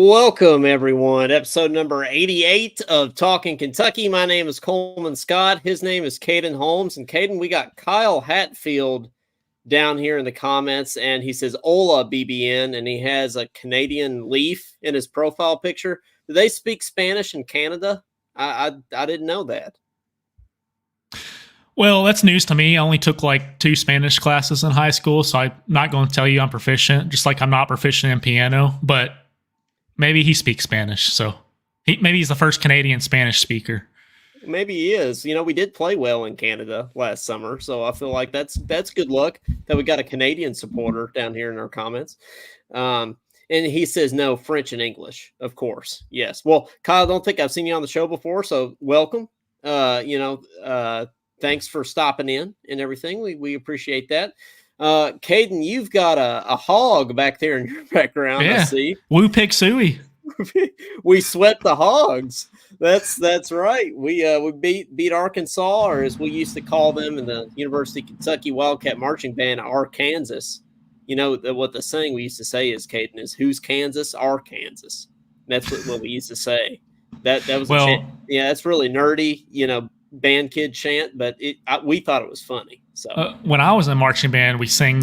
Welcome, everyone. Episode number 88 of Talking Kentucky. My name is Coleman Scott. His name is Caden Holmes. And Caden, we got Kyle Hatfield down here in the comments, and he says Ola BBN, and he has a Canadian leaf in his profile picture. Do they speak Spanish in Canada? I didn't know that. Well, that's news to me. I only took like 2 Spanish classes in high school, so I'm not going to tell you I'm proficient, just like I'm not proficient in piano, but maybe he speaks Spanish. So maybe he's the first Canadian Spanish speaker. Maybe he is. You know, we did play well in Canada last summer, so I feel like that's good luck that we got a Canadian supporter down here in our comments. And he says no, French and English, of course. Yes. Well, Kyle, I don't think I've seen you on the show before, so welcome. Thanks for stopping in and everything. We appreciate that. Caden, you've got a hog back there in your background. Yeah. I see. Woo Pig Suey. We swept the hogs. That's right. We beat Arkansas, or as we used to call them in the University of Kentucky Wildcat Marching Band, Arkansas. You know what the saying we used to say is, Caden, is who's Kansas? Arkansas. That's what we used to say. That was that's really nerdy, band kid chant, but we thought it was funny. So when I was in marching band, we sang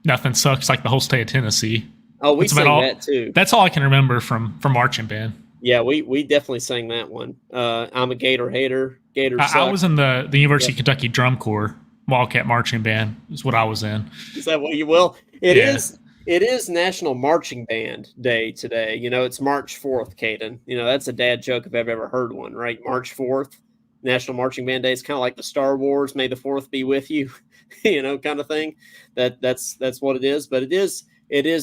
"Nothing Sucks Like the Whole State of Tennessee." Oh, we sang that too. That's all I can remember from marching band. Yeah, we definitely sang that one. I'm a Gator hater. Gator. I was in the University of Kentucky Drum Corps Wildcat Marching Band. Is what I was in. Is that what you will? It is National Marching Band Day today. It's March 4th, Caden. That's a dad joke if I've ever heard one, right? March 4th, National Marching Band Day. It's kind of like the Star Wars, May the 4th be with you, kind of thing. That's what it is. But it is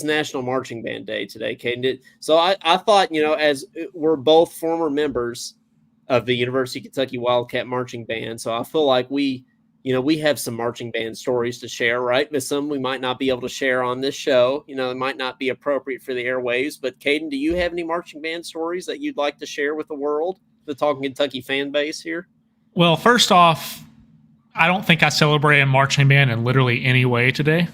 National Marching Band Day today, Caden. So I thought, as we're both former members of the University of Kentucky Wildcat Marching Band, so I feel like we have some marching band stories to share, right? But some we might not be able to share on this show. It might not be appropriate for the airwaves. But Caden, do you have any marching band stories that you'd like to share with the world, the Talking Kentucky fan base here? Well, first off, I don't think I celebrate a marching band in literally any way today.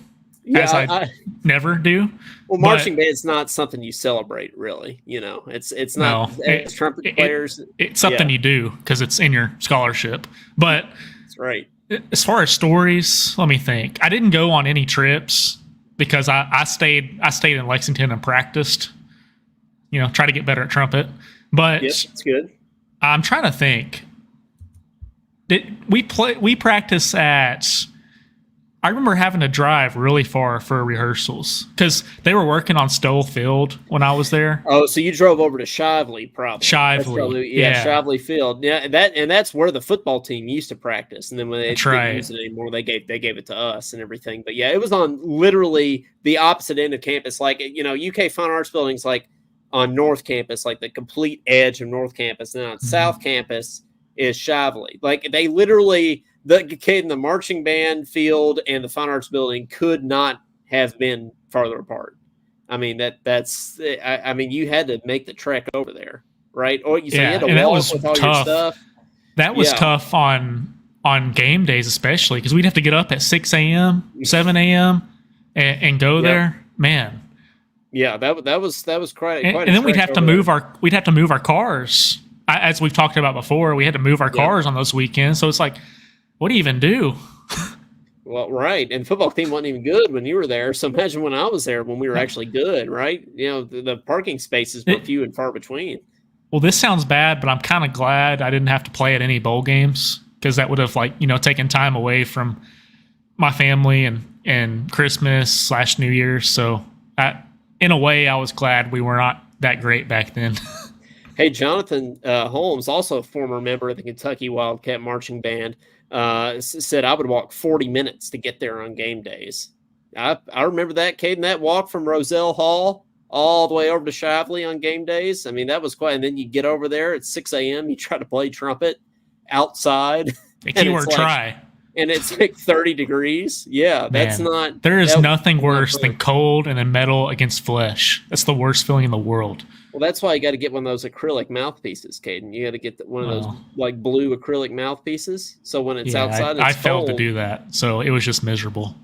Yeah, as I never do. Well, marching band's not something you celebrate, really. It's not. As trumpet players, it's something you do because it's in your scholarship. But that's right. As far as stories, let me think. I didn't go on any trips because I stayed in Lexington and practiced. Try to get better at trumpet. But yes, it's good. I'm trying to think. We practice at. I remember having to drive really far for rehearsals because they were working on Stoll Field when I was there. Oh, so you drove over to Shively, probably. Shively, yeah, Shively Field. Yeah, that's where the football team used to practice, and then when they didn't use it anymore, they gave it to us and everything. But yeah, it was on literally the opposite end of campus. Like UK Fine Arts Building's like on North Campus, like the complete edge of North Campus, and then on South Campus is Shively. Like they literally. The kid in the marching band field and the Fine Arts Building could not have been farther apart. I mean, you had to make the trek over there, right? Or you had to walk with all your stuff. That was tough on game days, especially because we'd have to get up at 6 a.m., 7 a.m. and go there. Man. Yeah, that was quite. And then we'd have to move our cars. As we've talked about before, we had to move our cars on those weekends. So it's like, what do you even do? Well, right. And football team wasn't even good when you were there. So imagine when I was there when we were actually good, right? The parking spaces were few and far between. Well, this sounds bad, but I'm kind of glad I didn't have to play at any bowl games because that would have taken time away from my family and Christmas / New Year's. So in a way, I was glad we were not that great back then. Hey, Jonathan Holmes, also a former member of the Kentucky Wildcat Marching Band, said I would walk 40 minutes to get there on game days. I remember that, Caden, that walk from Roselle Hall all the way over to Shively on game days. I mean, that was quite. And then you get over there at 6 a.m., you try to play trumpet outside. The keyword try. And it's like 30 degrees. Yeah, that's not. There is nothing worse than cold and then metal against flesh. That's the worst feeling in the world. Well, that's why you got to get one of those acrylic mouthpieces, Caden. You got to get one of those like blue acrylic mouthpieces. So when it's outside, I failed to do that. So it was just miserable.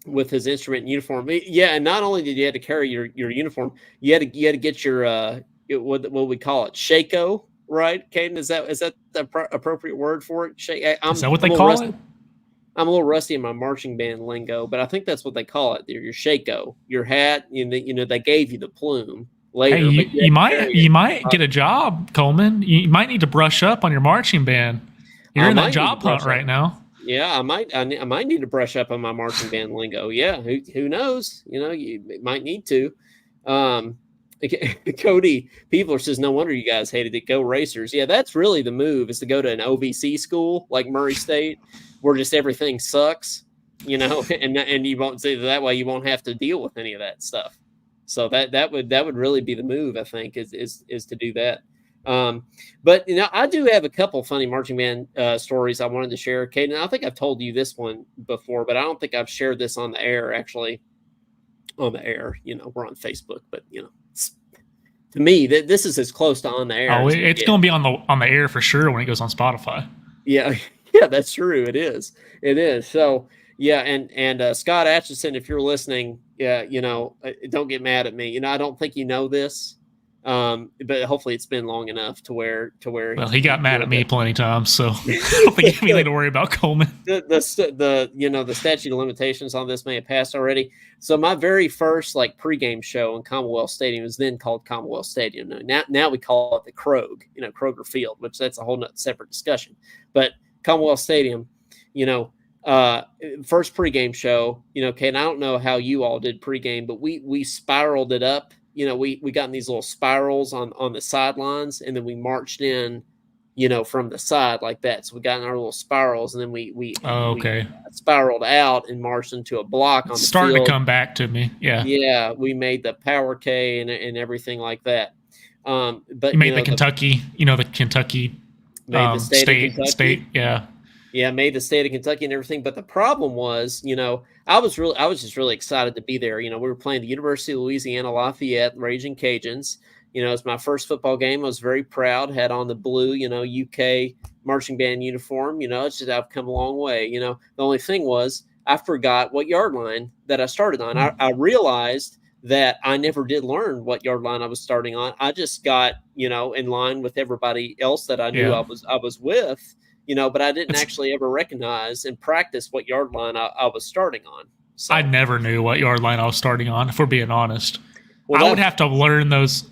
with his instrument and uniform. Yeah, and not only did you have to carry your uniform, you had to get your what we call it, Shako, right? Caden, is that the appropriate word for it? Is that what they call it? I'm a little rusty in my marching band lingo, but I think that's what they call it. Your Shako, your hat. They gave you the plume later. Hey, but you might get a job, Coleman. You might need to brush up on your marching band. You're in that job hunt right now. Yeah, I might need to brush up on my marching band lingo. Yeah, who knows? You might need to. Cody Peebler says, no wonder you guys hated it. Go Racers. Yeah, that's really the move, is to go to an OVC school like Murray State, where just everything sucks, and you won't say that way. You won't have to deal with any of that stuff. So that would really be the move, I think, is to do that. But I do have a couple funny marching band stories I wanted to share, Caden. I think I've told you this one before, but I don't think I've shared this on the air. Actually, on the air, we're on Facebook, but to me, this is as close to on the air. Oh, it's going to be on the air for sure when it goes on Spotify. Yeah, that's true. It is. So yeah, and Scott Atchison, if you're listening, don't get mad at me. I don't think you know this. But hopefully it's been long enough to where. Well, he got mad at me plenty of times, so I don't think you have anything to worry about, Coleman. The statute of limitations on this may have passed already. So my very first pregame show in Commonwealth Stadium was then called Commonwealth Stadium. Now we call it the Krog, Kroger Field, which that's a whole separate discussion. But Commonwealth Stadium, first pregame show, okay, and I don't know how you all did pregame, but we spiraled it up. We got in these little spirals on the sidelines, and then we marched in, from the side like that. So we got in our little spirals, and then we spiraled out and marched into a block on the starting field. To come back to me. Yeah. Yeah. We made the Power K and everything like that. But you made the Kentucky, the Kentucky made the state. Yeah. Yeah, made the state of Kentucky and everything. But the problem was, I was just really excited to be there. We were playing the University of Louisiana Lafayette Raging Cajuns. It's my first football game. I was very proud. Had on the blue, UK marching band uniform. It's just I've come a long way. The only thing was I forgot what yard line that I started on. I realized that I never did learn what yard line I was starting on. I just got in line with everybody else that I knew I was with. But I didn't actually ever recognize and practice what yard line I was starting on. So, I never knew what yard line I was starting on, if we're being honest. Well, I would have to learn those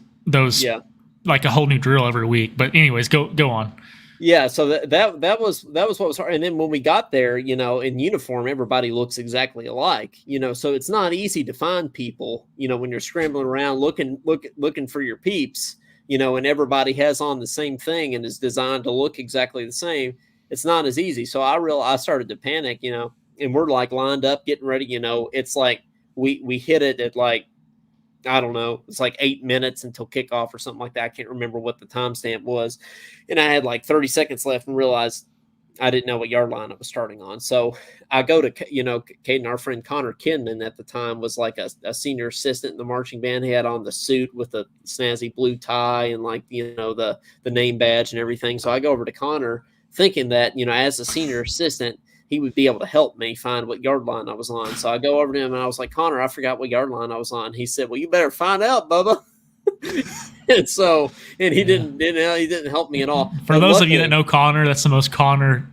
like a whole new drill every week. But anyways, go on. Yeah, so that was what was hard. And then when we got there, in uniform, everybody looks exactly alike. So it's not easy to find people, when you're scrambling around looking for your peeps. And everybody has on the same thing and is designed to look exactly the same. It's not as easy. So I started to panic, and we're lined up, getting ready. It's like we hit it at I don't know, it's 8 minutes until kickoff or something like that. I can't remember what the timestamp was. And I had 30 seconds left and realized I didn't know what yard line I was starting on. So I go to, Caden, our friend Connor Kinman at the time was a senior assistant in the marching band. He had on the suit with the snazzy blue tie and the name badge and everything. So I go over to Connor thinking that, as a senior assistant, he would be able to help me find what yard line I was on. So I go over to him and I was like, Connor, I forgot what yard line I was on. He said, well, you better find out, Bubba. and he didn't help me at all. For those of you that know Connor, that's the most Connor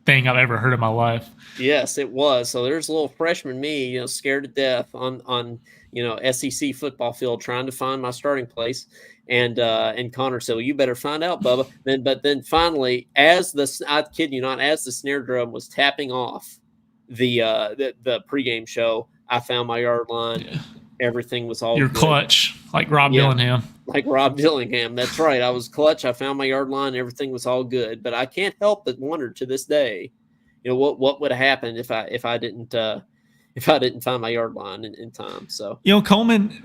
thing I've ever heard in my life. Yes, it was. So there's a little freshman me, scared to death on SEC football field trying to find my starting place. And Connor said, well, you better find out, Bubba. But then finally, I kid you not, as the snare drum was tapping off the pregame show, I found my yard line. Yeah. Everything was all You're good. Clutch, like Rob Dillingham. Like Rob Dillingham. That's right. I was clutch. I found my yard line. Everything was all good. But I can't help but wonder to this day, what would have happened if I didn't find my yard line in time. So Coleman,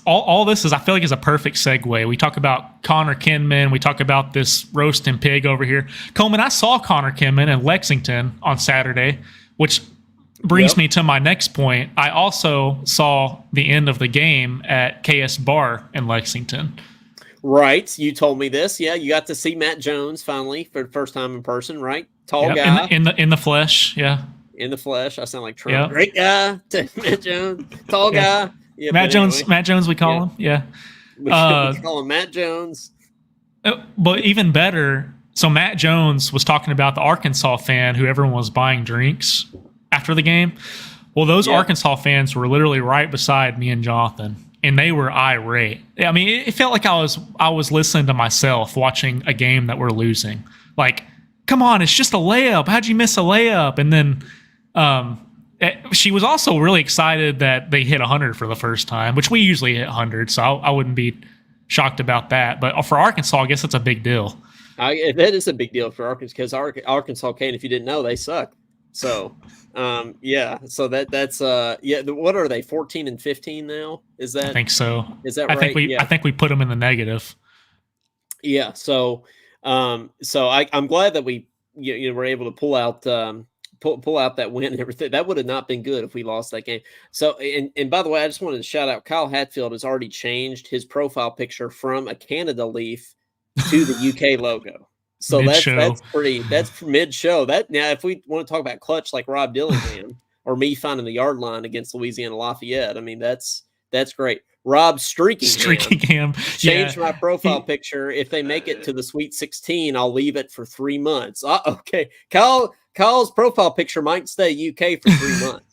all this is, I feel like, is a perfect segue. We talk about Connor Kinman. We talk about this roasting pig over here. Coleman, I saw Connor Kinman in Lexington on Saturday, which brings me to my next point. I also saw the end of the game at KS Bar in Lexington. Right. You told me this. Yeah. You got to see Matt Jones finally for the first time in person, right? Tall guy. In the flesh. Yeah. in the flesh. I sound like Trump. Yep. Great guy, Matt Jones, tall guy. Yeah, Matt Jones. anyway, Matt Jones, we call him. Yeah. we call him Matt Jones. But even better, so Matt Jones was talking about the Arkansas fan who everyone was buying drinks after the game. Well, those Arkansas fans were literally right beside me and Jonathan, and they were irate. I mean, it felt like I was listening to myself watching a game that we're losing. Like, come on, it's just a layup. How'd you miss a layup? And then she was also really excited that they hit 100 for the first time, which we usually hit 100, so I wouldn't be shocked about that. But for Arkansas, I guess it's a big deal. That is a big deal for Arkansas because Arkansas, Kane, if you didn't know, they suck. So, so that's what are they, 14 and 15 now? Is that? I think so. Is that right? I think we put them in the negative. Yeah. So, I'm glad that we were able to pull out that win and everything. That would have not been good if we lost that game. So, and by the way, I just wanted to shout out Kyle Hatfield has already changed his profile picture from a Canada leaf to the UK logo. So that's mid show. That now, if we want to talk about clutch like Rob Dillingham or me finding the yard line against Louisiana Lafayette, I mean that's great. Rob Streakingham changed my profile picture. If they make it to the Sweet 16, I'll leave it for 3 months. Okay, Kyle's profile picture might stay UK for 3 months.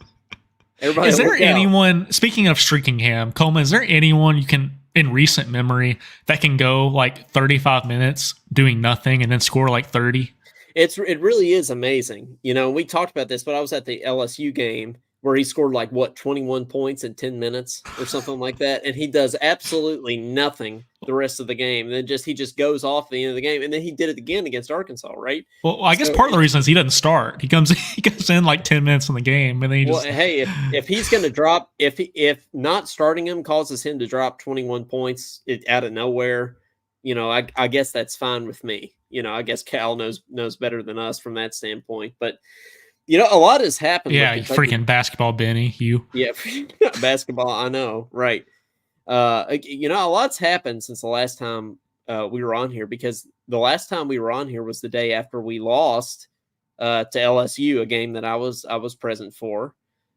Everybody, is there anyone? Speaking of Streakingham, Coleman, is there anyone you can? In recent memory, that can go like 35 minutes doing nothing and then score like 30. It really is amazing. We talked about this, but I was at the LSU game where he scored like 21 points in 10 minutes or something like that, and he does absolutely nothing the rest of the game. And then he just goes off at the end of the game, and then he did it again against Arkansas, right? Well, I guess part of the reason is he doesn't start. He comes in like 10 minutes in the game, and then hey, if he's going to drop, if not starting him causes him to drop 21 points out of nowhere, I guess that's fine with me. I guess Cal knows better than us from that standpoint, but. A lot has happened. Yeah, you freaking basketball, Benny. You. Yeah, basketball. I know, right? A lot's happened since the last time we were on here, because the last time we were on here was the day after we lost to LSU, a game that I was present for.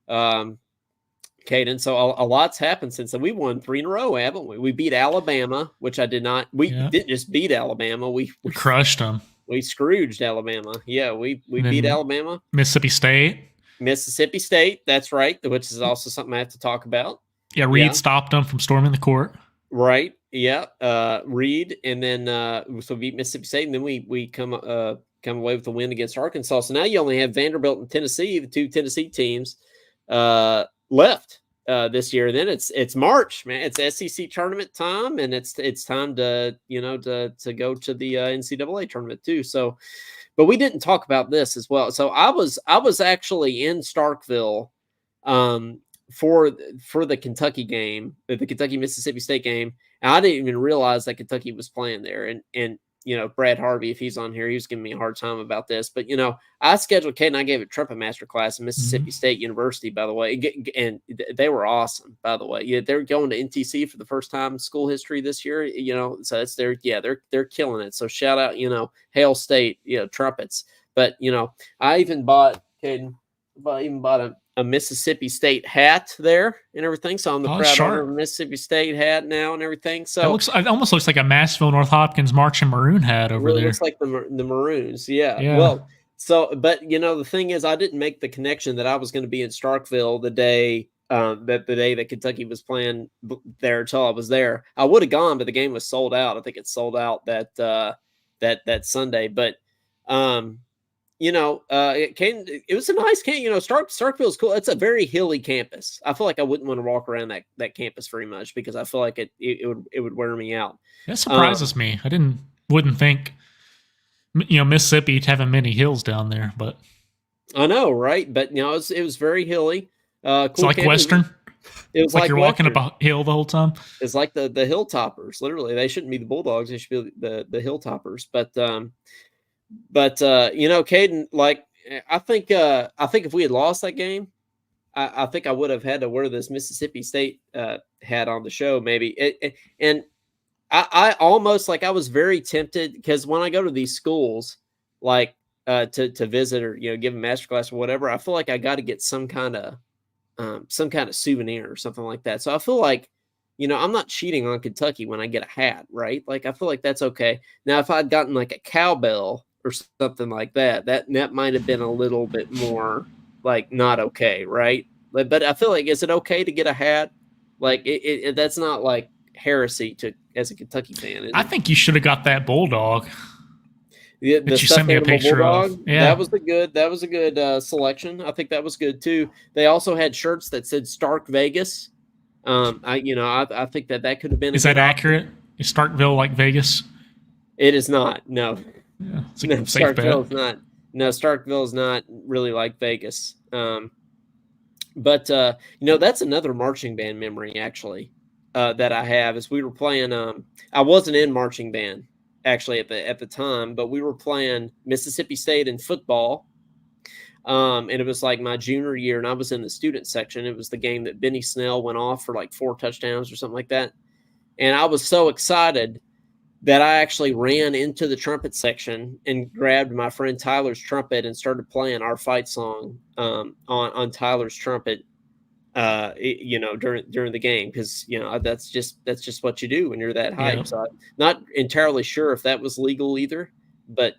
Caden, so a lot's happened since then. We won 3 in a row, haven't we? We beat Alabama, which I did not. We didn't just beat Alabama. We crushed them. We Scrooged Alabama. Yeah, we beat Alabama. Mississippi State. That's right, which is also something I have to talk about. Yeah, Reed stopped them from storming the court. Right. Yeah. Reed, and then so beat Mississippi State, and then we come away with a win against Arkansas. So now you only have Vanderbilt and Tennessee, the 2 Tennessee teams, left this year. And then it's March, man. It's SEC tournament time, and it's time to to go to the NCAA tournament too. So, but we didn't talk about this as well. So I was actually in Starkville for the Kentucky game, the Kentucky Mississippi State game, and I didn't even realize that Kentucky was playing there. And Brad Harvey, if he's on here, he was giving me a hard time about this. But I scheduled Kate, and I gave a trumpet master class at Mississippi State University, by the way, and they were awesome, by the way. Yeah, they're going to NTC for the first time in school history this year. So it's they're killing it. So shout out, Hail State, trumpets. But I even bought a Mississippi State hat there and everything. So I'm the proud owner of a Mississippi State hat now and everything. So it almost looks like a Massville North Hopkins marching maroon hat over there. It looks like the Maroons. Yeah. Well, so, but the thing is, I didn't make the connection that I was going to be in Starkville the day that Kentucky was playing there until I was there. I would have gone, but the game was sold out. I think it sold out that Sunday, but, it was a nice campus. Starkville's cool. It's a very hilly campus. I feel like I wouldn't want to walk around that campus very much because I feel like it would wear me out. That surprises me. I wouldn't think, Mississippi having many hills down there, but I know, right? But it was very hilly. Cool, it's like campus. Western. It was like you're walking up a hill the whole time. It's like the Hilltoppers. Literally, they shouldn't be the Bulldogs. They should be the Hilltoppers. But Caden, like I think if we had lost that game, I think I would have had to wear this Mississippi State hat on the show, maybe. And I almost I was very tempted because when I go to these schools, like to visit or give a master class or whatever, I feel like I got to get some kind of souvenir or something like that. So I feel like I'm not cheating on Kentucky when I get a hat, right? Like I feel like that's okay. Now if I'd gotten like a cowbell or something like that, that might have been a little bit more like not okay, right? But I feel like, is it okay to get a hat? Like that's not like heresy as a Kentucky fan. I think you should have got that bulldog. The you sent me a picture bulldog, of. Yeah, that was a good selection. I think that was good too. They also had shirts that said Stark Vegas. I think that could have been. Is that accurate? Is Starkville like Vegas? It is not. No, yeah, no, Starkville is not. No, Starkville is not really like Vegas. But that's another marching band memory actually that I have. Is we were playing. I wasn't in marching band actually at the time, but we were playing Mississippi State in football. And it was like my junior year, and I was in the student section. It was the game that Benny Snell went off for like 4 touchdowns or something like that. And I was so excited that I actually ran into the trumpet section and grabbed my friend Tyler's trumpet and started playing our fight song on Tyler's trumpet, during the game, because that's just what you do when you're that hype. Yeah. So I'm not entirely sure if that was legal either. But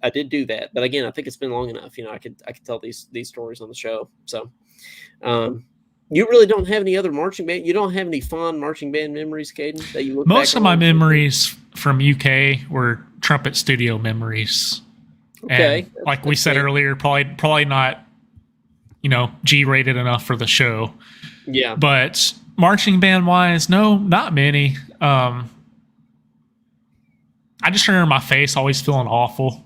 I did do that. But again, I think it's been long enough. I could tell these stories on the show. So, you really don't have any other marching band. You don't have any fond marching band memories, Caden, that you look back on? Most of my memories from UK were trumpet studio memories. Okay, and like we said earlier, probably not G-rated enough for the show. Yeah, but marching band wise, no, not many. I just remember my face always feeling awful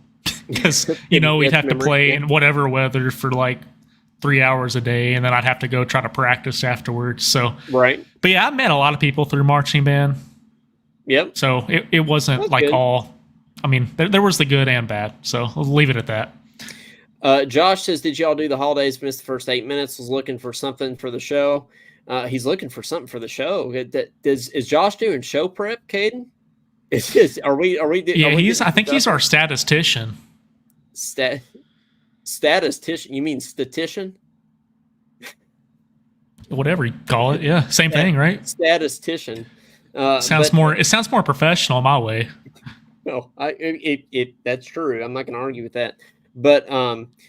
because, we'd have to play in whatever weather for like 3 hours a day, and then I'd have to go try to practice afterwards. So, right. But yeah, I met a lot of people through marching band. Yep. So it wasn't That's like good. All, I mean, there was the good and bad. So I'll leave it at that. Josh says, did y'all do the holidays? Missed the first 8 minutes, was looking for something for the show. He's looking for something for the show. Is Josh doing show prep, Caden? Are we? Yeah, I think he's our statistician. Statistician? You mean statistician? Whatever you call it. Yeah, same thing, right? Statistician. It sounds more professional my way. No, that's true. I'm not going to argue with that. But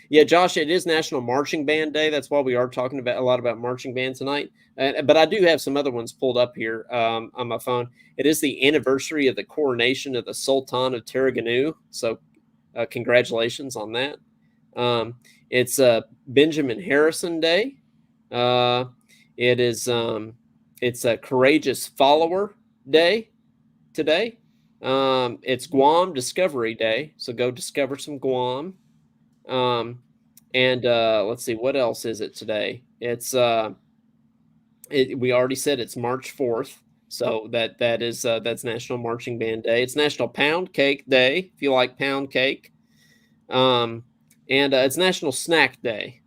yeah, Josh, it is National Marching Band Day. That's why we are talking about a lot about marching band tonight. But I do have some other ones pulled up here on my phone. It is the anniversary of the coronation of the Sultan of Terengganu. So congratulations on that. It's Benjamin Harrison Day. It's a Courageous Follower Day today. It's Guam Discovery Day. So go discover some Guam. And let's see, what else is it today? It's we already said it's March 4th. So that's National Marching Band Day. It's National Pound Cake Day, if you like pound cake. And it's National Snack Day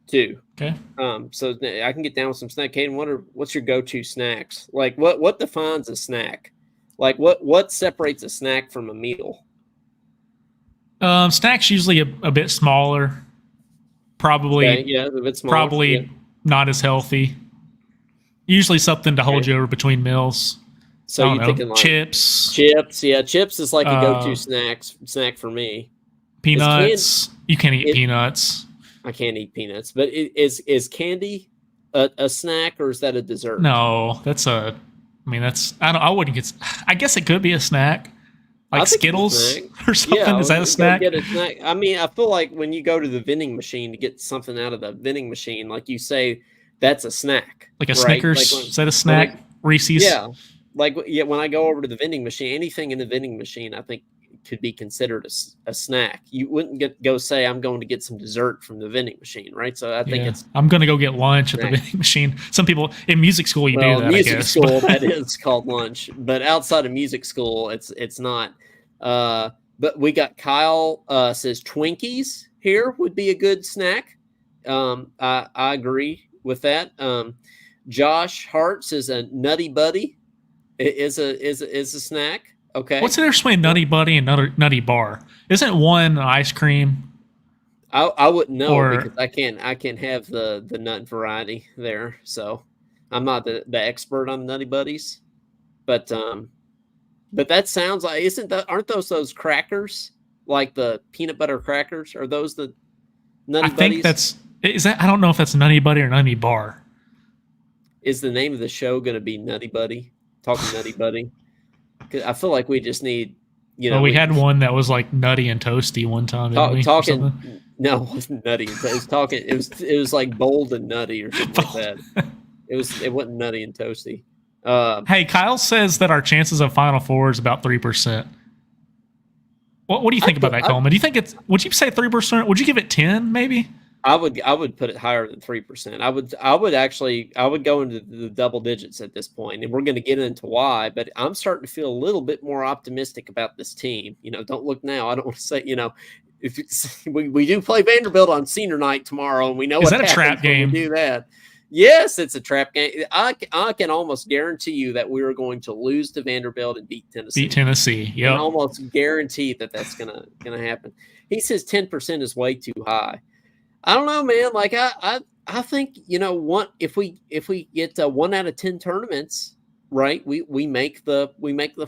too. Okay. So I can get down with some snack. Caden, what's your go-to snacks? Like what defines a snack? Like what separates a snack from a meal? Snacks usually a bit smaller. Probably, okay, yeah, a bit smaller. Probably not as healthy. Usually something to hold you over between meals. So you're thinking like chips. Chips, yeah. Chips is like a go-to snack for me. Peanuts. You can't eat peanuts. I can't eat peanuts. But is candy a snack, or is that a dessert? No, I wouldn't get. I guess it could be a snack, like Skittles or something. Yeah, is that a snack? Get a snack? I mean, I feel like when you go to the vending machine to get something out of the vending machine, like you say, that's a snack. Like a Snickers? Like is that a snack? Reese's? Yeah. When I go over to the vending machine, anything in the vending machine, I think could be considered a snack. You wouldn't go say, I'm going to get some dessert from the vending machine, right? So I think I'm going to go get lunch at the vending machine. Some people in music school, do that, music school, that is called lunch. But outside of music school, it's not. But we got Kyle says Twinkies here would be a good snack. I agree with that. Josh Hart says a Nutty Buddy is a snack. Okay. What's the difference between Nutty Buddy and Nutty Bar? Isn't one ice cream I wouldn't know Or because I can't have the nut variety there. So I'm not the expert on Nutty Buddies, but that sounds like aren't those crackers, like the peanut butter crackers? Are those the I Nutty think Buddies? I don't know if that's Nutty Buddy or Nutty Bar. Is the name of the show going to be Nutty Buddy? Talking Nutty Buddy? 'Cause I feel like we just need, Well, we had one that was like nutty and toasty one time, didn't we? talking. No, it wasn't nutty. It was talking. It was like bold and nutty or something like that. It wasn't nutty and toasty. Hey, Kyle says that our chances of Final Four is about 3%. What do you think about that, Coleman? Do you think would you say 3%? Would you give it 10 maybe? I would put it higher than 3%. I would go into the double digits at this point, and we're going to get into why. But I'm starting to feel a little bit more optimistic about this team. Don't look now. I don't want to say, if we do play Vanderbilt on senior night tomorrow, and we know is that a trap game? We do that. Yes, it's a trap game. I can almost guarantee you that we are going to lose to Vanderbilt and beat Tennessee. Yep. I almost guarantee that's gonna happen. He says 10% is way too high. I don't know, man. Like I think if we get 1 out of 10 tournaments, right? We make the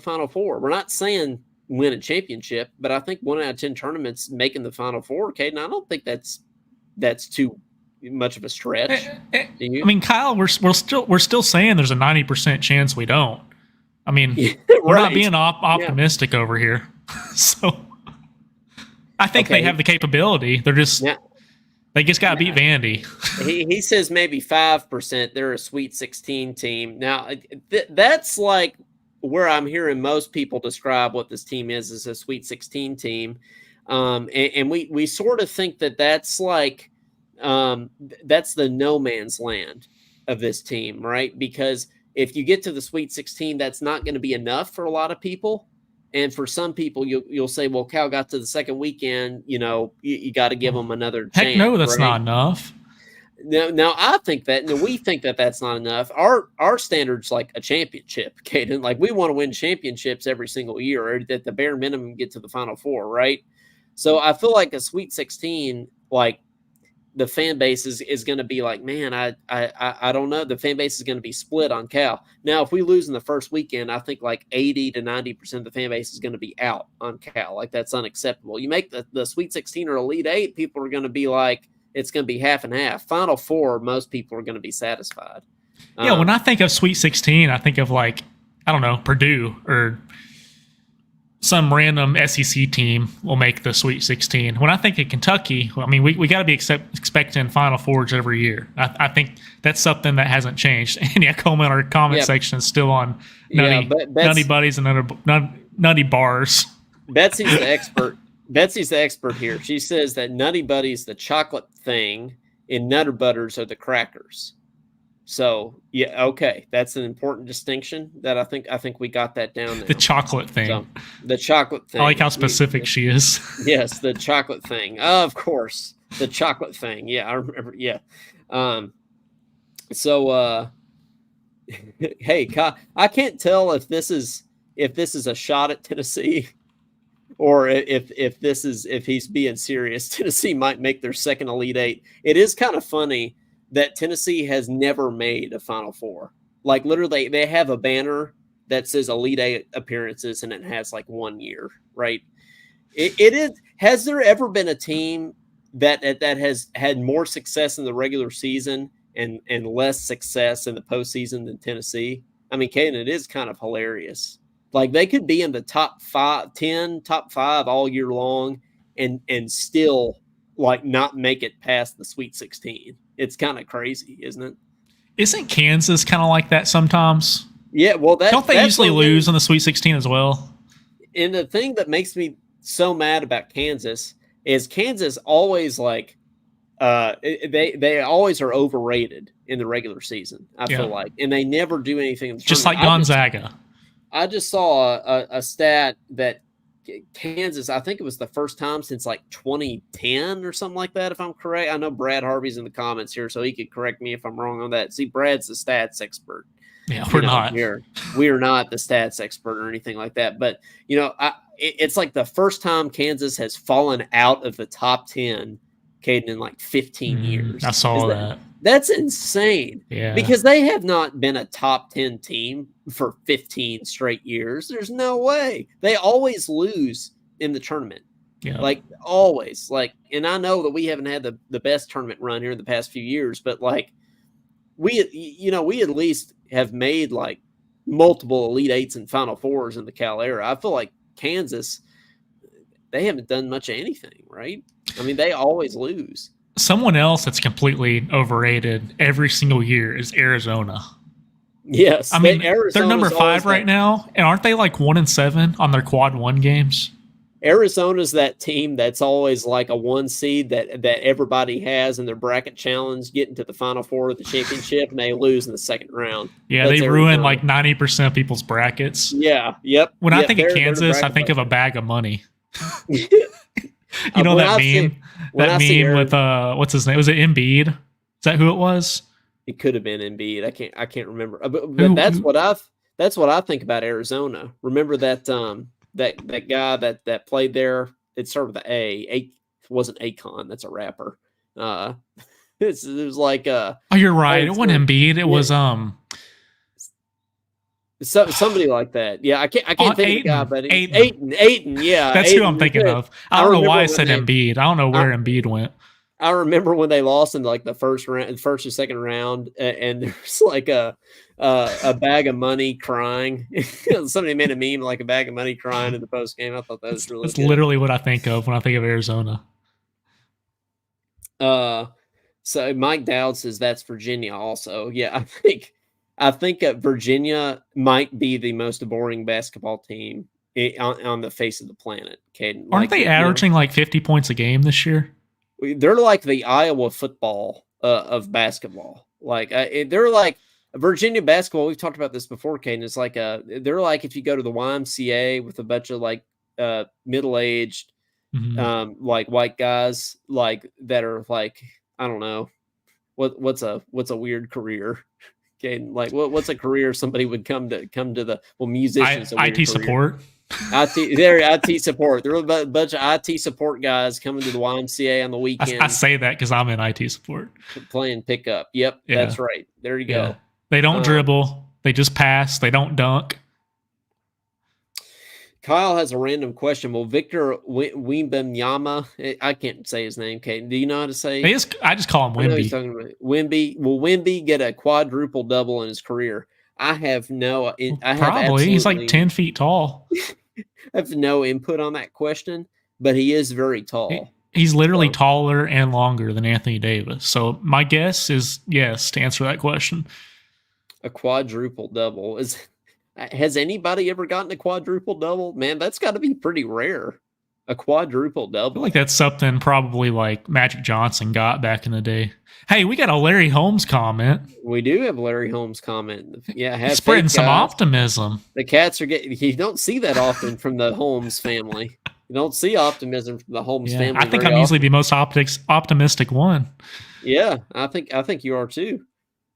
Final Four. We're not saying win a championship, but I think 1 out of 10 tournaments making the Final Four, Caden. I don't think that's too much of a stretch. Do you? I mean, Kyle, we're still saying there's a 90% chance we don't. I mean, right. We're not being optimistic over here. So I think they have the capability. They're just. Yeah. They just got to beat Vandy. He says maybe 5%. They're a Sweet 16 team. Now, that's like where I'm hearing most people describe what this team is as a Sweet 16 team. And we sort of think that's like that's the no man's land of this team, right? Because if you get to the Sweet 16, that's not going to be enough for a lot of people. And for some people, you'll say, well, Cal got to the second weekend, you got to give them another chance. Heck no, that's not enough. Now, I think that, and we think that that's not enough. Our standard's like a championship, Caden. Like, we want to win championships every single year, or at the bare minimum get to the Final Four, right? So I feel like a Sweet 16, like, the fan base is going to be like, man, I don't know. The fan base is going to be split on Cal. Now, if we lose in the first weekend, I think like 80 to 90% of the fan base is going to be out on Cal. Like, that's unacceptable. You make the Sweet 16 or Elite 8, people are going to be like, it's going to be half and half. Final Four, most people are going to be satisfied. Yeah, when I think of Sweet 16, I think of like, I don't know, Purdue or some random SEC team will make the Sweet 16. When I think of Kentucky, I mean, we got to be expecting Final Fours every year. I think that's something that hasn't changed. And yeah, Coleman, our comment section is still on Nutty Buddies and Nutty Bars. Betsy's the expert. Betsy's the expert here. She says that Nutty Buddies, the chocolate thing, and Nutter Butters are the crackers. So yeah, okay, that's an important distinction that I think we got that down there. The chocolate thing. So, the chocolate thing. I like how specific she is. Yes, the chocolate thing. Of course, the chocolate thing. Yeah, I remember. Yeah. Hey, I can't tell if this is a shot at Tennessee, or if he's being serious. Tennessee might make their second Elite Eight. It is kind of funny that Tennessee has never made a Final Four. Like, literally, they have a banner that says Elite Eight appearances, and it has like 1 year, right? It is. Has there ever been a team that has had more success in the regular season and less success in the postseason than Tennessee? I mean, Caden, it is kind of hilarious. Like, they could be in the top 5 all year long, and still like not make it past the Sweet 16. It's kind of crazy, isn't it? Isn't Kansas kind of like that sometimes? Yeah, well, don't they usually lose in the Sweet 16 as well? And the thing that makes me so mad about Kansas is Kansas always like they always are overrated in the regular season. I feel like, and they never do anything in the just like Gonzaga. I just saw a stat that Kansas, I think it was the first time since like 2010 or something like that, if I'm correct. I know Brad Harvey's in the comments here, so he could correct me if I'm wrong on that. See, Brad's the stats expert. Yeah, we're not. We are not the stats expert or anything like that. But, it's like the first time Kansas has fallen out of the top 10 Caden, in like 15 years. I saw that. That's insane. Yeah. Because they have not been a top 10 team for 15 straight years. There's no way. They always lose in the tournament. Yeah. Like always. Like, and I know that we haven't had the best tournament run here in the past few years, but like we at least have made like multiple Elite Eights and Final Fours in the Cal era. I feel like Kansas, they haven't done much of anything, right? I mean, they always lose. Someone else that's completely overrated every single year is Arizona. Yes. I mean, they're number 5 right now, and aren't they like 1-7 on their quad 1 games? Arizona's that team that's always like a 1 seed that everybody has in their bracket challenge, getting to the Final Four of the championship, and they lose in the second round. Yeah, they ruin like 90% of people's brackets. Yeah, yep. When I think of Kansas, I think of a bag of money. You know that meme? That meme with what's his name? Was it Embiid? Is that who it was? It could have been Embiid. I can't remember. But that's what I think about Arizona. Remember that that guy that played there? It started with the A. It wasn't Akon. That's a rapper. It was like oh, you're right. It wasn't Embiid. It was somebody like that. Yeah, I can't think of the guy, but Ayton. Yeah, that's Ayton, who I'm thinking of. I don't know why I said Embiid. I don't know where Embiid went. I remember when they lost in like the first or second round, and there's like a bag of money crying. Somebody made a meme like a bag of money crying in the post game. I thought that was really. That's literally what I think of when I think of Arizona. So Mike Dowd says that's Virginia. Also, yeah, I think Virginia might be the most boring basketball team on the face of the planet. Caden. Aren't they averaging like 50 points a game this year? They're like the Iowa football of basketball. Like they're like Virginia basketball. We've talked about this before, Caden. It's like they're like if you go to the YMCA with a bunch of like middle-aged like white guys like that are like, I don't know what's a weird carear. Okay, like what's a career somebody would come to the musicians? IT support. IT support. There were a bunch of IT support guys coming to the YMCA on the weekend. I say that because I'm in IT support. Playing pickup. Yep, yeah. That's right. There you go. They don't dribble. They just pass. They don't dunk. Kyle has a random question. Will Victor Wembanyama, I can't say his name, Kate. Do you know how to say it? I just call him Wemby. Wemby. Will Wemby get a quadruple double in his career? I have no. Probably. He's like 10 feet tall. I have no input on that question, but he is very tall. He's literally taller and longer than Anthony Davis. So my guess is yes to answer that question. A quadruple double is. Has anybody ever gotten a quadruple double? Man, that's got to be pretty rare. A quadruple double. I feel like that's something probably like Magic Johnson got back in the day. Hey, we got a Larry Holmes comment. We do have Larry Holmes comment. Yeah, spreading some optimism. The cats are getting. You don't see that often from the Holmes family. You don't see optimism from the Holmes family. I think I'm usually the most optimistic one. Yeah, I think you are too.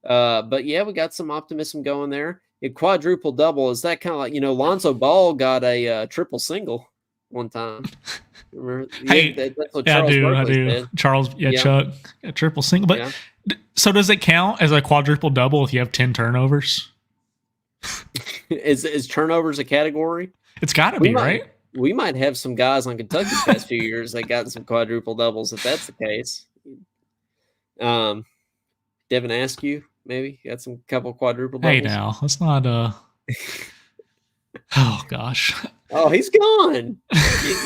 But yeah, we got some optimism going there. A quadruple double, is that kind of like, Lonzo Ball got a triple single one time. Remember? Hey, that's what Charles I do. Did. Charles, Chuck, a triple single. But so does it count as a quadruple double if you have 10 turnovers? Is turnovers a category? It's got to be, right? We might have some guys on Kentucky the past few years that got some quadruple doubles if that's the case. Devin Askew. Maybe got some couple quadruple doubles. Hey, now let's not. Oh gosh. Oh, he's gone.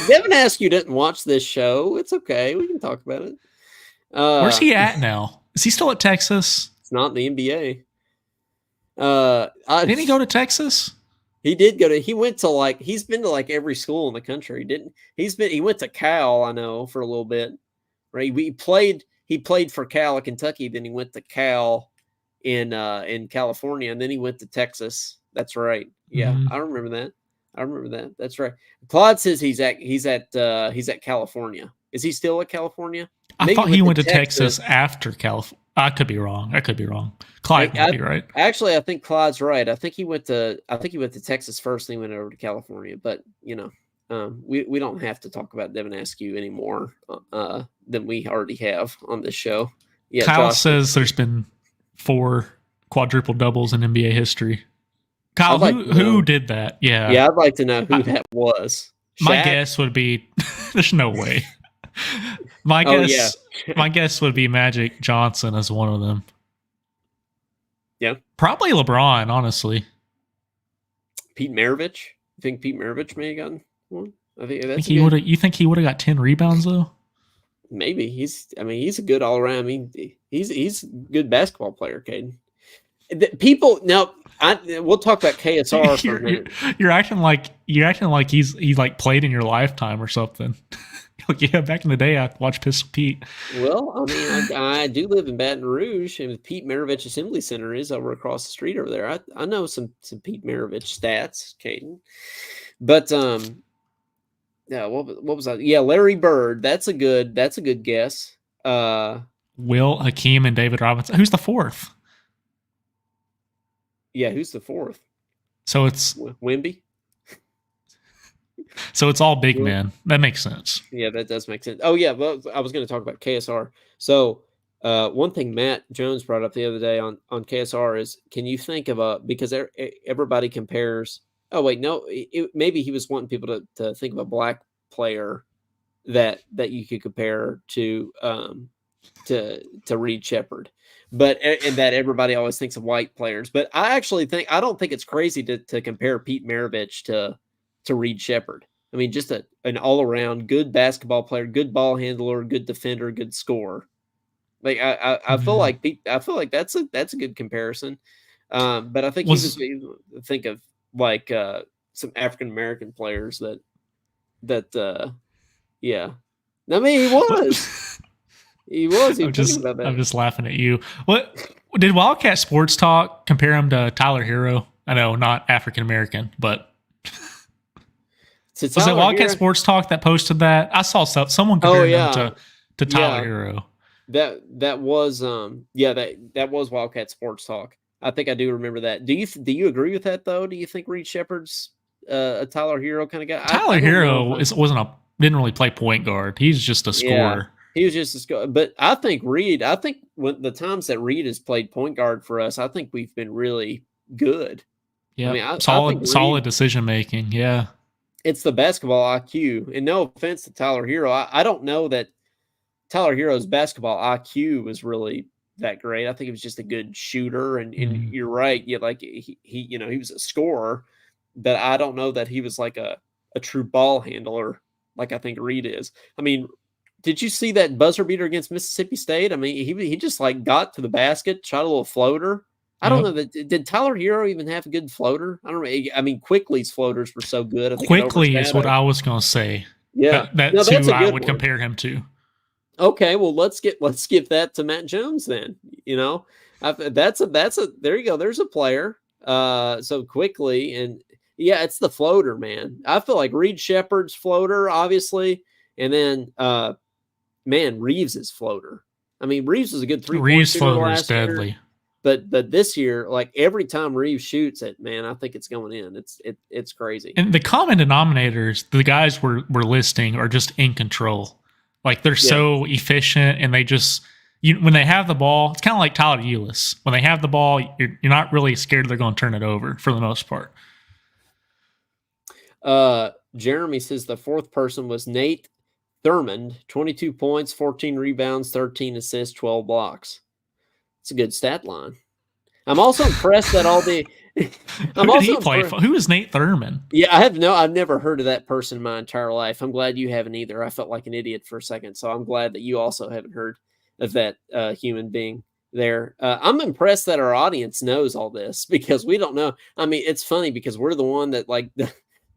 Devin Askew didn't watch this show. It's okay. We can talk about it. Where's he at now? Is he still at Texas? It's not in the NBA. Didn't he go to Texas? He did go to. He went to like. He's been to like every school in the country. Didn't he went to Cal? I know for a little bit. Right. He played for Cal at Kentucky. Then he went to Cal in California, and then he went to Texas. That's right. Yeah, I remember that. That's right. Claude says he's at California. Is he still at California? I thought he went to Texas after California. I could be wrong. Clyde might be right. Actually, I think Claude's right. I think he went to Texas first, and he went over to California. But we don't have to talk about Devin Askew anymore than we already have on this show. Yeah, Kyle Josh says there's been 4 quadruple doubles in NBA history. Kyle, who did that? Yeah, I'd like to know who that was. Shaq? My guess would be there's no way. My guess would be Magic Johnson as one of them. Yeah. Probably LeBron, honestly. Pete Maravich? You think Pete Maravich may have gotten one? I think that's you think he would have got 10 rebounds though? Maybe. He's a good all around. I mean, he's a good basketball player, Caden. People now we'll talk about KSR for a minute. You're acting like he's like played in your lifetime or something. Like, yeah, back in the day I watched Pistol Pete. Well, I mean, I do live in Baton Rouge, and the Pete Maravich Assembly Center is over across the street over there. I know some Pete Maravich stats, Caden. But yeah, what was that? Yeah, Larry Bird. That's a good guess. Will, Hakeem, and David Robinson. Who's the fourth? Yeah, who's the fourth? So it's Wemby. So it's all big men. That makes sense. Yeah, that does make sense. Oh yeah, well, I was going to talk about KSR. So one thing Matt Jones brought up the other day on KSR is, can you think of because everybody compares. Oh wait, no, maybe he was wanting people to think of a black player that you could compare to Reed Sheppard. But and that everybody always thinks of white players. But I don't think it's crazy to compare Pete Maravich to Reed Sheppard. I mean, just an all around good basketball player, good ball handler, good defender, good scorer. Like I feel like that's a good comparison. But I think think of like some African American players that yeah. I mean, he was. He was. I'm just laughing at you. What did Wildcat Sports Talk compare him to Tyler Hero? I know, not African American, but was it Wildcat Sports Talk that posted that? I saw someone comparing him to Tyler Hero. That was that was Wildcat Sports Talk. I think I do remember that. Do you agree with that though? Do you think Reed Sheppard's a Tyler Hero kind of guy? Tyler Hero didn't really play point guard. He's just a scorer. Yeah. He was just a scorer. But I think when the times that Reed has played point guard for us, I think we've been really good. Yeah, I mean, solid decision making. Yeah, it's the basketball IQ. And no offense to Tyler Hero, I don't know that Tyler Hero's basketball IQ was really that great. I think he was just a good shooter. And you're right. Yeah, like he was a scorer, but I don't know that he was like a true ball handler like I think Reed is. I mean, did you see that buzzer beater against Mississippi State? I mean, he just like got to the basket, shot a little floater. I don't know that. Did Tyler Hero even have a good floater? I don't know. I mean, Quickly's floaters were so good. I think Quickly is what I was going to say. Yeah, that's who I would compare him to. Okay, well let's give that to Matt Jones then. You know, that's a there you go. There's a player. So Quickly, and yeah, it's the floater, man. I feel like Reed Sheppard's floater, obviously, and then Reeves's floater. I mean, Reeves was a good 3-point Reeves floater is deadly. Year, but this year, like every time Reeves shoots it, man, I think it's going in. It's crazy. And the common denominators, the guys we're listing are just in control. Like they're so efficient, and they just when they have the ball, it's kind of like Tyler Eulis. When they have the ball, you're not really scared they're going to turn it over for the most part. Jeremy says the fourth person was Nate Thurmond, 22 points, 14 rebounds, 13 assists, 12 blocks. It's a good stat line. I'm also impressed that all the. Who did he play for? Who is Nate Thurmond? Yeah, I've never heard of that person in my entire life. I'm glad you haven't either. I felt like an idiot for a second, so I'm glad that you also haven't heard of that human being there. I'm impressed that our audience knows all this because we don't know. I mean, it's funny because we're the one that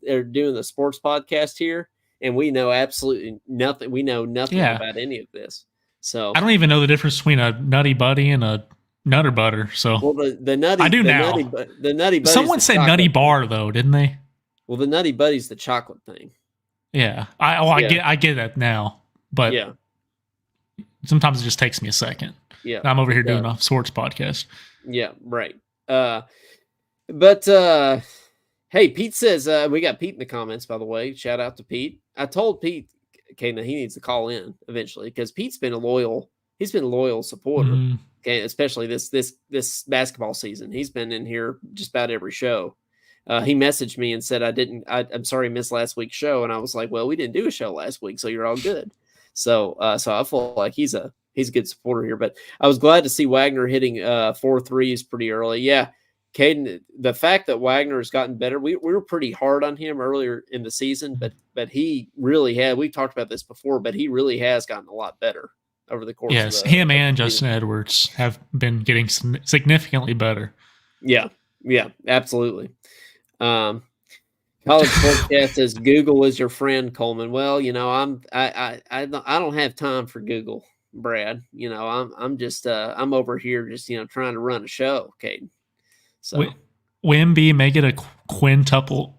they're doing the sports podcast here, and we know absolutely nothing. We know nothing about any of this. So I don't even know the difference between a Nutty Buddy and a Nutter Butter. So well, the Nutty. I do now. The Nutty Buddy. Someone said Nutty Bar though, didn't they? Well, the Nutty Buddy's the chocolate thing. Yeah, I get that now, but yeah, sometimes it just takes me a second. Yeah, I'm over here doing a sports podcast. Yeah, right. Hey, Pete says we got Pete in the comments. By the way, shout out to Pete. I told Pete, okay, now he needs to call in eventually because Pete's been a loyal. He's been a loyal supporter. Okay, especially this basketball season. He's been in here just about every show. He messaged me and said I'm sorry I missed last week's show, and I was like, well, we didn't do a show last week, so you're all good. So I feel like he's a good supporter here. But I was glad to see Wagner hitting 4 threes pretty early. Yeah, Caden, the fact that Wagner has gotten better, we were pretty hard on him earlier in the season, but he really had. We talked about this before, but he really has gotten a lot better over the course. Yes, him and Justin Edwards have been getting significantly better. Yeah, absolutely. College Sportscast says Google is your friend, Coleman. Well, I don't have time for Google, Brad. I'm just I'm over here just trying to run a show, Caden. So Wemby may get a quintuple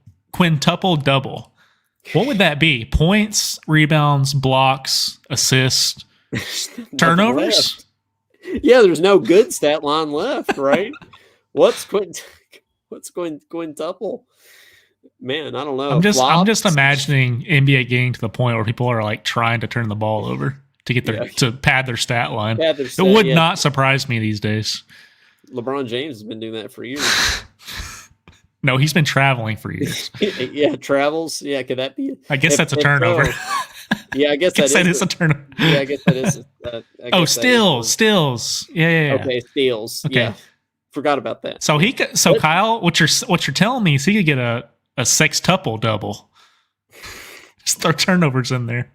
double. What would that be? Points, rebounds, blocks, assists, turnovers? Yeah, there's no good stat line left, right? What's quintuple? Man, I don't know. I'm just imagining NBA getting to the point where people are like trying to turn the ball over to get to pad their stat line. It would not surprise me these days. LeBron James has been doing that for years. No, he's been traveling for years. Yeah, travels. Yeah, could that be? I guess that's a turnover. Yeah, I guess that is a turnover. Yeah, I guess that is. Steals. Yeah. Okay, steals. Okay. Yeah, forgot about that. So Kyle, what you're telling me is he could get a sextuple double. Just throw turnovers in there.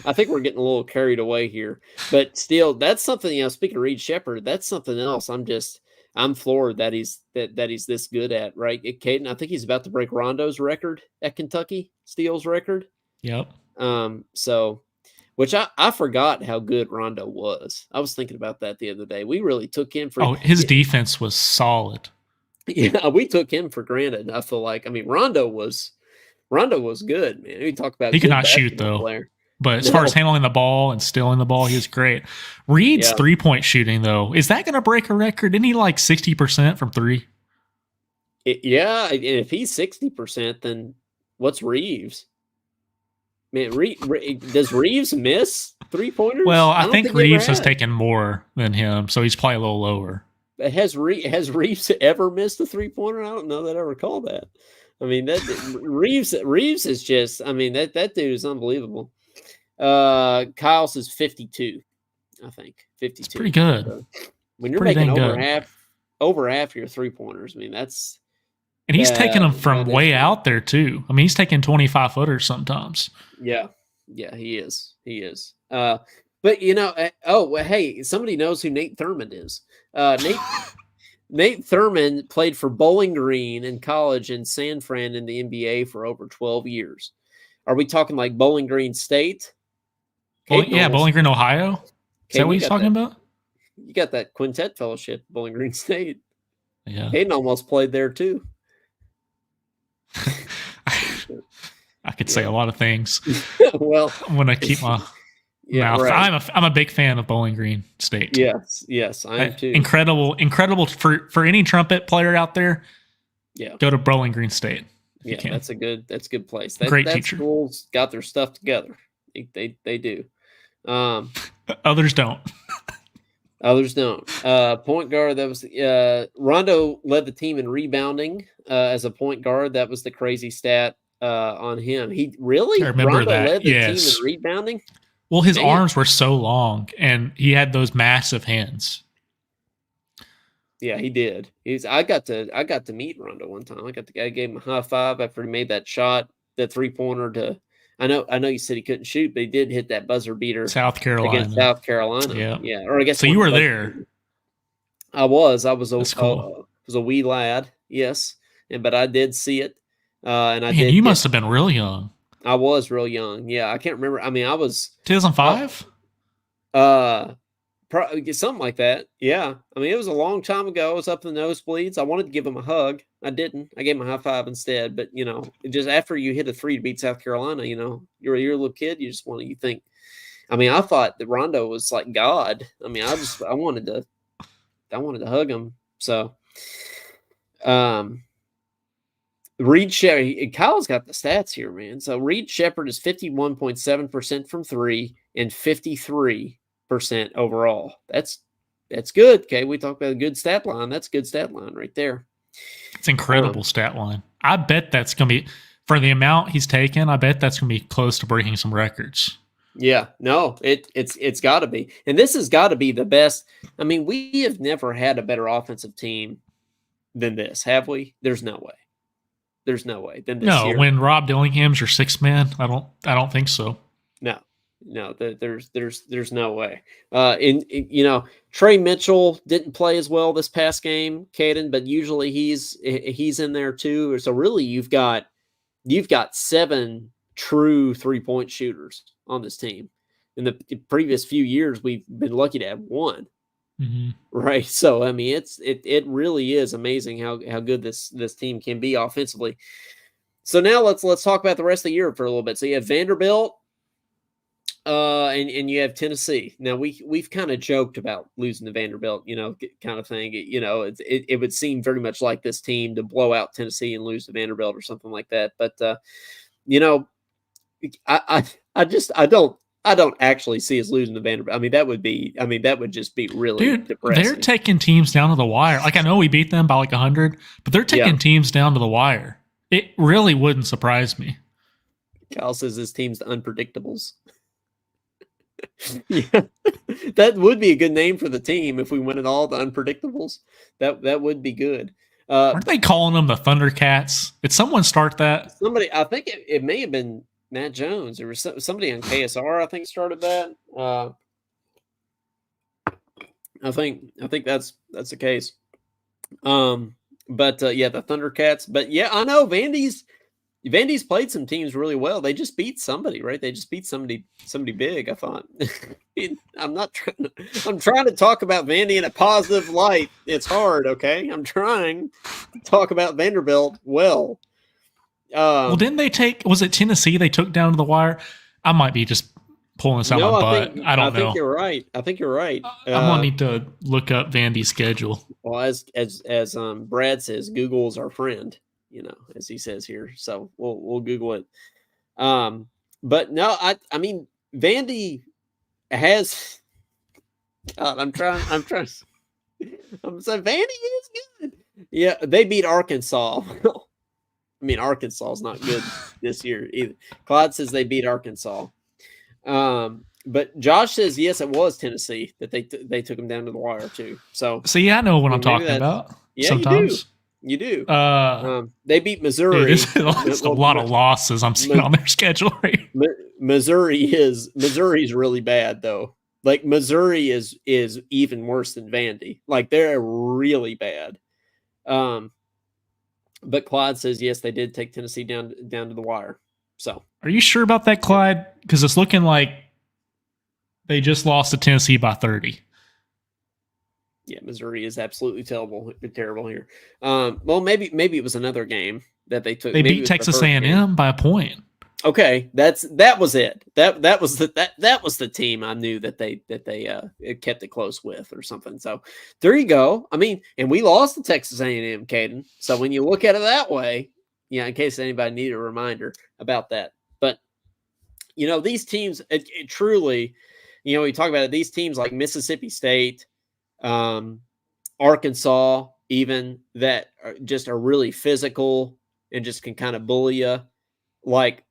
I think we're getting a little carried away here, but still, that's something. Speaking of Reed Shepherd, that's something else. I'm floored that he's this good at, right? Caden, I think he's about to break Rondo's record at Kentucky, steals record. Yep. So, which I forgot how good Rondo was. I was thinking about that the other day. We really took him for. His defense was solid. Yeah, we took him for granted. I feel like, Rondo was good, man. We talk about he could not shoot though. Player. But as far as handling the ball and stealing the ball, he was great. Reed's 3-point shooting, though, is that going to break a record? Didn't he like 60% from three? Yeah, and if he's 60%, then what's Reeves? Man, does Reeves miss 3-pointers? Well, I think Reeves has taken more than him, so he's probably a little lower. But has Reeves ever missed a 3-pointer? I don't know that I recall that. That Reeves is just. That dude is unbelievable. Kyle says 52. I think 52. It's pretty good. So when you're making over half your 3-pointers, that's. And he's taking them from way out there too. He's taking 25-footers sometimes. Yeah, he is. But hey, somebody knows who Nate Thurmond is. Nate Thurmond played for Bowling Green in college and San Fran in the NBA for over 12 years. Are we talking like Bowling Green State? Bowling Green, Ohio. Is that what he's talking about? You got that quintet fellowship, Bowling Green State. Yeah. Hayden almost played there too. I could say a lot of things. Well, I'm going to keep my mouth. Right. I'm a big fan of Bowling Green State. Yes, I am too. Incredible for any trumpet player out there. Yeah. Go to Bowling Green State. Yeah, that's a good place. Great that teacher. School's got their stuff together. They do. Others don't. Point guard, that was Rondo led the team in rebounding as a point guard. That was the crazy stat on him. He really Rondo led the team in rebounding. Well, his arms were so long, and he had those massive hands. Yeah, he did. I got to meet Rondo one time. I gave him a high five after he made that shot, that 3-pointer to. I know you said he couldn't shoot, but he did hit that buzzer beater against South Carolina. Yeah. Or I guess so. You were there. I was a wee lad. Yes, but I did see it. And you must have been real young. I was real young. Yeah, I can't remember. I was 2005. Something like that. Yeah. It was a long time ago. I was up in the nosebleeds. I wanted to give him a hug. I didn't. I gave him a high five instead. But, just after you hit a 3 to beat South Carolina, you're a little kid. You just you think. I thought that Rondo was like God. I wanted to hug him. So, Reed Shepard, Kyle's got the stats here, man. So Reed Shepard is 51.7% from three and 53% overall. That's good. Okay, we talked about a good stat line. That's a good stat line right there. It's incredible stat line. I bet that's going to be, for the amount he's taken, I bet that's going to be close to breaking some records. Yeah, no, it's got to be. And this has got to be the best. I mean, we have never had a better offensive team than this, have we? There's no way. There's no way than this No, year. when Rob Dillingham's your sixth man, I don't think so. No, there's no way. Trey Mitchell didn't play as well this past game, Caden, but usually he's in there too. So really, you've got 7 true 3-point shooters on this team. In the previous few years, we've been lucky to have one. Mm-hmm. Right. So I mean, it really is amazing how good this team can be offensively. So now let's talk about the rest of the year for a little bit. So you have Vanderbilt, and you have Tennessee. Now we've kind of joked about losing to Vanderbilt, kind of thing. It would seem very much like this team to blow out Tennessee and lose to Vanderbilt or something like that. But I don't actually see us losing to Vanderbilt. I mean, that would just be really depressing. They're taking teams down to the wire. Like, I know we beat them by like 100, but they're taking teams down to the wire. It really wouldn't surprise me. Kyle says this team's the Unpredictables. Yeah, that would be a good name for the team if we win it all. The Unpredictables. That would be good. Aren't they calling them the Thundercats? Did someone start that? Somebody, I think it may have been Matt Jones. There was somebody on KSR, I think, started that. I think that's the case. But the Thundercats. But yeah, I know Vandy's played some teams really well. They just beat somebody, right? They just beat somebody big, I thought. I'm trying to talk about Vandy in a positive light. It's hard, okay? I'm trying to talk about Vanderbilt well. Well, didn't they was it Tennessee they took down to the wire? I might be just pulling this out my butt. I don't know. I think you're right. I'm gonna need to look up Vandy's schedule. Well, as Brad says, Google is our friend, as he says here. So we'll Google it. But no, I mean, Vandy has. God, I'm trying. So Vandy is good. Yeah, they beat Arkansas. I mean, Arkansas is not good this year either. Clyde says they beat Arkansas. But Josh says, yes, it was Tennessee that they took them down to the wire too. So see, I know what I'm talking about. Yeah, sometimes you do. They beat Missouri. It's a lot of losses I'm seeing on their schedule. Right? Missouri's really bad though. Like Missouri is even worse than Vandy. Like they're really bad. But Clyde says, yes, they did take Tennessee down to the wire. So, are you sure about that, Clyde? Because it's looking like they just lost to Tennessee by 30. Yeah, Missouri is absolutely terrible here. Well, maybe it was another game that they took. They beat Texas A&M by a point. Okay, that was it. That was the team I knew that they kept it close with or something. So there you go. I mean, and we lost to Texas A&M, Caden. So when you look at it that way, in case anybody needed a reminder about that. But these teams, it truly, we talk about it. These teams like Mississippi State, Arkansas, even that are really physical and just can kind of bully you, like.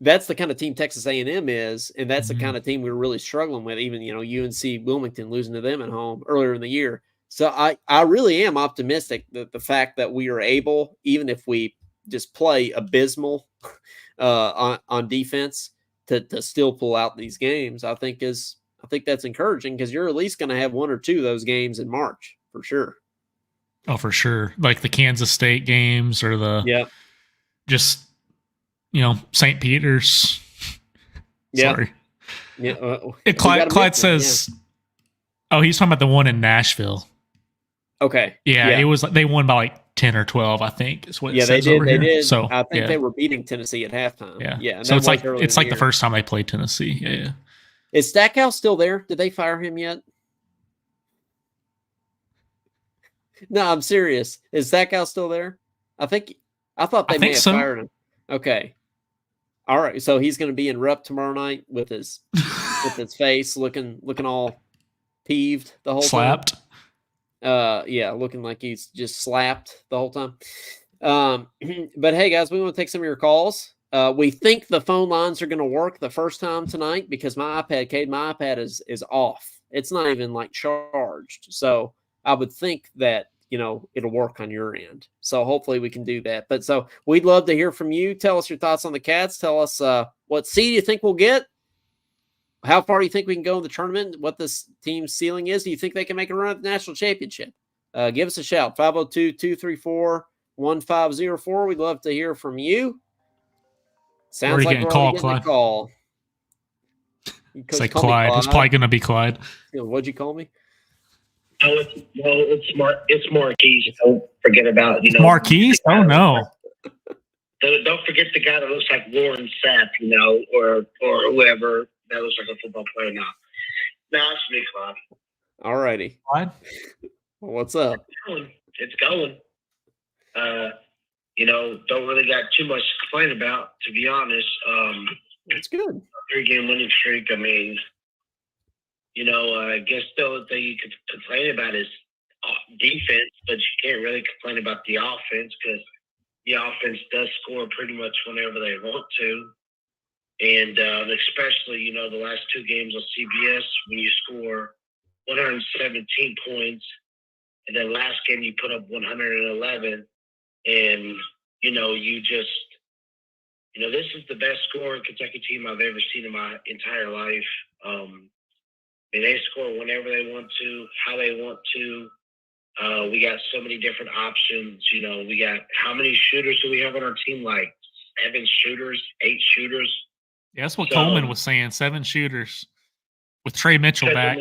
That's the kind of team Texas A&M is, and that's the kind of team we were really struggling with. Even UNC Wilmington losing to them at home earlier in the year. So I really am optimistic that the fact that we are able, even if we just play abysmal on defense, to still pull out these games. I think that's encouraging because you're at least going to have one or two of those games in March for sure. Oh, for sure, like the Kansas State games or the just. St. Peter's. Yeah. Sorry. Yeah. Clyde says, oh, he's talking about the one in Nashville. Okay. Yeah, it was like they won by like 10 or 12, I think. Is what it says over here. They did. So I think they were beating Tennessee at halftime. Yeah. Yeah. So it's like the first time they played Tennessee. Yeah. Is Stackhouse still there? Did they fire him yet? No, I'm serious. Is Stackhouse still there? I think I thought they may have so. fired him. Okay. All right. So he's going to be in rep tomorrow night with his face looking all peeved the whole Slapped. time. Yeah, looking like he's just slapped the whole time. But hey, guys, we want to take some of your calls. We think the phone lines are going to work the first time tonight because my iPad is off. It's not even like charged. So I would think that, it'll work on your end. So hopefully we can do that. But so we'd love to hear from you. Tell us your thoughts on the Cats. Tell us what seed you think we'll get. How far do you think we can go in the tournament? What this team's ceiling is? Do you think they can make a run at the national championship? Give us a shout. 502-234-1504. We'd love to hear from you. Sounds like we're already getting a call. Say Clyde. It's probably going to be Clyde. What'd you call me? It's Marquise. Don't forget about Marquise. Oh no! Don't forget the guy that looks like Warren Sapp, or whoever that looks like a football player now. No, it's me, Clyde. All righty. Clyde, what's up? It's going. Don't really got too much to complain about, to be honest. It's good. 3-game winning streak. I mean, I guess the only thing you could complain about is defense, but you can't really complain about the offense because the offense does score pretty much whenever they want to. And especially, the last 2 games on CBS, when you score 117 points, and then last game you put up 111, and, you just, this is the best scoring Kentucky team I've ever seen in my entire life. They score whenever they want to, how they want to. We got so many different options. We got how many shooters do we have on our team? Like 7 shooters, 8 shooters. Yeah, that's what Coleman was saying. 7 shooters with Trey Mitchell back.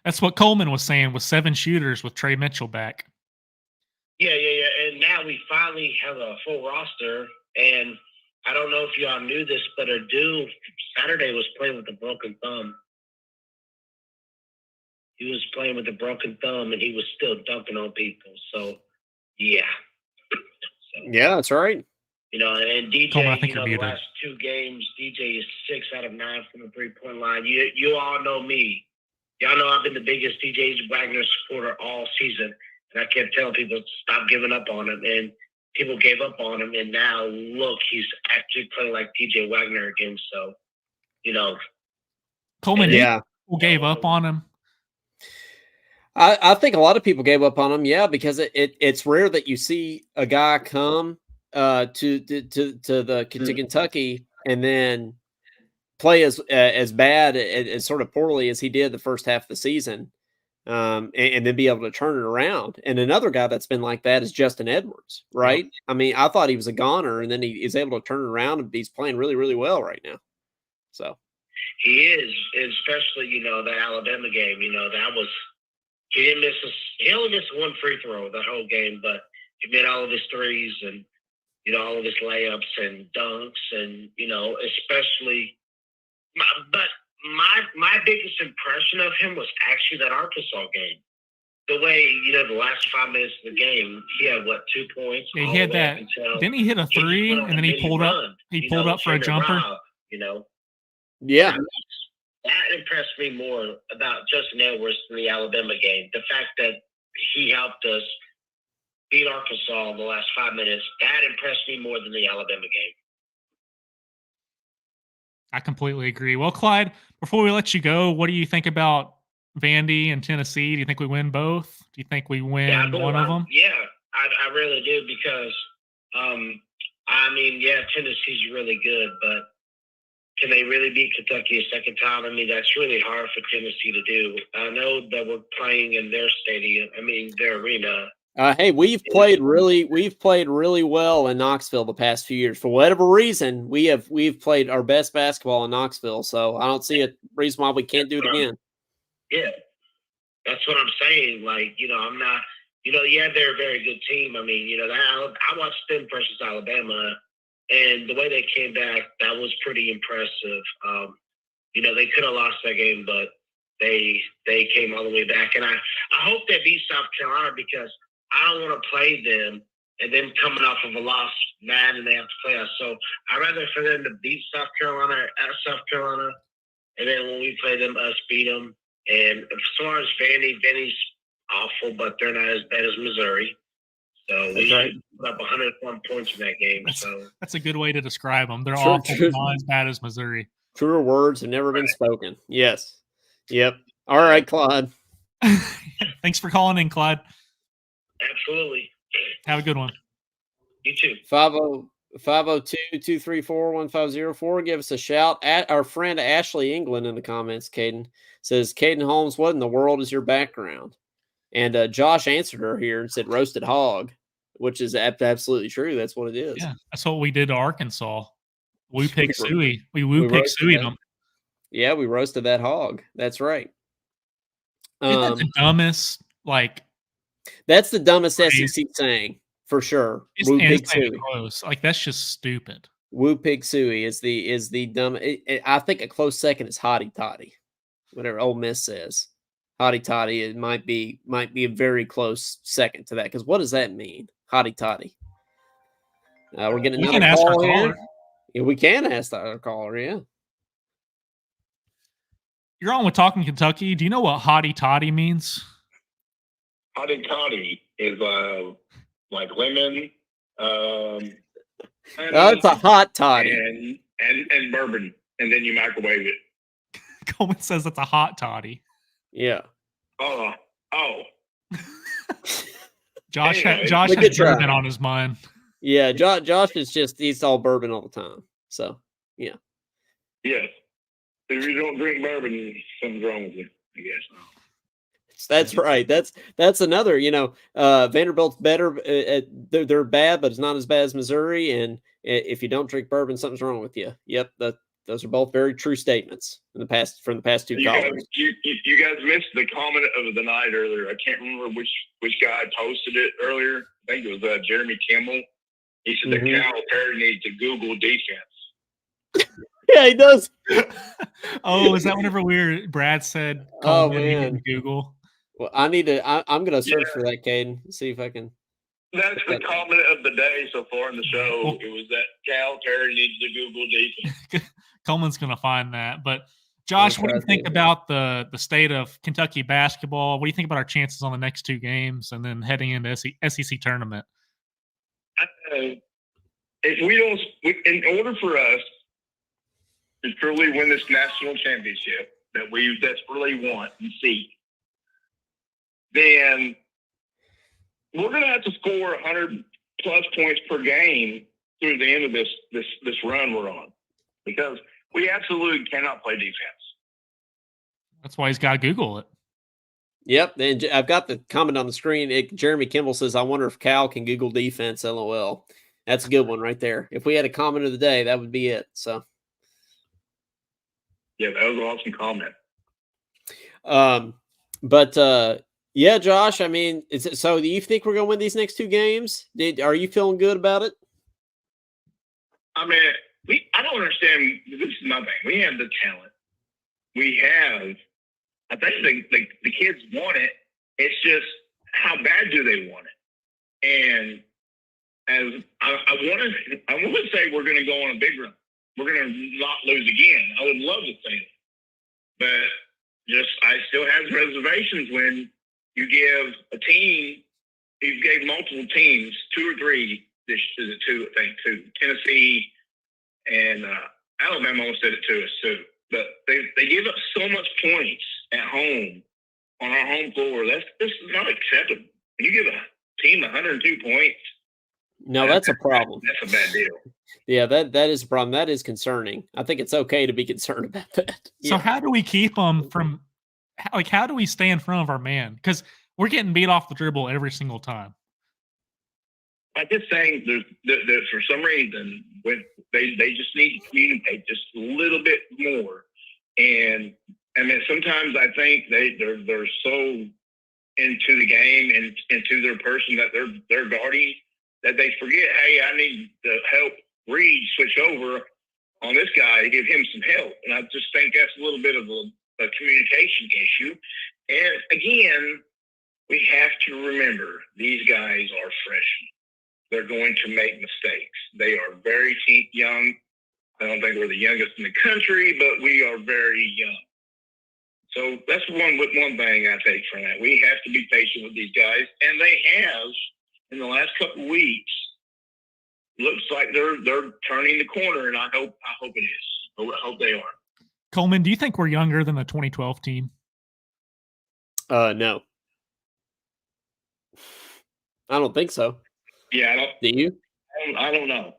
That's what Coleman was saying with 7 shooters with Trey Mitchell back. Yeah. And now we finally have a full roster. And I don't know if y'all knew this, but Adu Saturday was playing with a broken thumb. He was playing with a broken thumb, and he was still dunking on people. So, yeah. Yeah, that's right. And DJ, Coleman, the last 2 games, DJ is 6 out of 9 from the 3-point line. You all know me. Y'all know I've been the biggest DJ Wagner supporter all season, and I kept telling people stop giving up on him, and people gave up on him, and now look, he's actually playing like DJ Wagner again. So, Coleman, people gave up on him. I think a lot of people gave up on him, yeah, because it's rare that you see a guy come to Kentucky and then play as bad as sort of poorly as he did the first half of the season, and then be able to turn it around. And another guy that's been like that is Justin Edwards, right? I mean, I thought he was a goner, and then he is able to turn it around, and he's playing really, really well right now. So he is, especially the Alabama game. That was. He only missed 1 free throw that whole game, but he made all of his threes and, all of his layups and dunks and, especially but my biggest impression of him was actually that Arkansas game. The way, the last 5 minutes of the game, he had 2 points? Yeah, he had that. Didn't he hit a 3 and then he pulled up? He pulled up for a jumper. Yeah. That impressed me more about Justin Edwards than the Alabama game. The fact that he helped us beat Arkansas in the last 5 minutes, that impressed me more than the Alabama game. I completely agree. Well, Clyde, before we let you go, what do you think about Vandy and Tennessee? Do you think we win both? Do you think we win one of them? Yeah, I really do because, Tennessee's really good, but can they really beat Kentucky a second time? I mean, that's really hard for Tennessee to do. I know that we're playing in their stadium. I mean, their arena. Hey, we've played really well in Knoxville the past few years. For whatever reason, we've played our best basketball in Knoxville. So I don't see a reason why we can't do it again. Yeah, that's what I'm saying. Like, I'm not. They're a very good team. I mean, I watched them versus Alabama. And the way they came back, that was pretty impressive. They could have lost that game, but they came all the way back. And I hope they beat South Carolina because I don't want to play them and then coming off of a loss mad and they have to play us. So I'd rather for them to beat South Carolina at South Carolina, and then when we play them, us beat them. And as far as Vandy's awful, but they're not as bad as Missouri. So we should put up 101 points in that game. That's a good way to describe them. They're awful, not as bad as Missouri. Truer words have never been spoken. Yes. Yep. All right, Claude. Thanks for calling in, Clyde. Absolutely. Have a good one. You too. 502-234-1504. Give us a shout. At our friend Ashley England in the comments, Caden says, Caden Holmes, what in the world is your background? And Josh answered her here and said roasted hog, which is absolutely true. That's what it is. Yeah, that's what we did to Arkansas. We picked Suey. We picked Suey them. Yeah, we roasted that hog. That's right. That's the dumbest, that's the dumbest SEC saying for sure. Woo Pig Suey. Close. That's just stupid. Woo Pig Suey is the dumb. I think a close second is Hotty Toddy, whatever Ole Miss says. Hotty Toddy, it might be a very close second to that, because what does that mean? Hotty Toddy. We're getting another call here. Yeah, we can ask our caller. Yeah. You're on with Talkin Kentucky. Do you know what Hotty Toddy means? Hotty Toddy is like lemon. It's a hot toddy and bourbon, and then you microwave it. Coleman says that's a hot toddy. Yeah. Oh. Josh has bourbon on his mind. Yeah, Josh he's all bourbon all the time. So, yeah. Yes. If you don't drink bourbon, something's wrong with you, I guess. That's right. That's another, Vanderbilt's better. They're bad, but it's not as bad as Missouri. And if you don't drink bourbon, something's wrong with you. Yep. Those are both very true statements from the past two callers. You guys missed the comment of the night earlier. I can't remember which guy posted it earlier. I think it was Jeremy Kimmel. He said that Cal Perry needs to Google defense. Yeah, he does. Oh, is that whenever Brad said, "Oh man, Google"? Well, I'm gonna search for that, Caden. See if I can. That's the comment of the day so far in the show. It was that Cal Perry needs to Google defense. Coleman's gonna find that. But Josh, what do you think about the state of Kentucky basketball? What do you think about our chances on the next two games and then heading into SEC tournament? If we don't, in order for us to truly win this national championship that we desperately want and see, then we're going to have to score 100 plus points per game through the end of this run we're on, because we absolutely cannot play defense. That's why he's got to Google it. Yep, and I've got the comment on the screen. Jeremy Kimball says, "I wonder if Cal can Google defense." LOL. That's a good one right there. If we had a comment of the day, that would be it. So, yeah, that was an awesome comment. Yeah, Josh. I mean, so do you think we're going to win these next two games? Are you feeling good about it? I mean, I don't understand. This is my thing. We have the talent. We have. I think the kids want it. It's just how bad do they want it? And as I want to say, we're going to go on a big run. We're going to not lose again. I would love to say that, but I still have reservations when you give a team. You gave multiple teams, 2 or 3. This is it 2, I think 2. Tennessee and Alabama almost did it to us too. But they give up so much points at home on our home floor. This is not acceptable. When you give a team 102 points. No, that's a problem. That's a bad deal. Yeah, that is a problem. That is concerning. I think it's okay to be concerned about that. So how do we keep them from, how do we stay in front of our man? Because we're getting beat off the dribble every single time. I'm just saying there's for some reason when they just need to communicate just a little bit more. And then sometimes I think they're so into the game and into their person that they're guarding that they forget, hey, I need to help Reed switch over on this guy to give him some help. And I just think that's a little bit of a communication issue. And again, we have to remember these guys are freshmen. They're going to make mistakes. They are very young. I don't think we're the youngest in the country, but we are very young. So that's one thing I take from that. We have to be patient with these guys, and they have in the last couple of weeks. Looks like they're turning the corner, and I hope it is. I hope they are. Coleman, do you think we're younger than the 2012 team? No, I don't think so. Yeah, I don't. Do you? I don't know.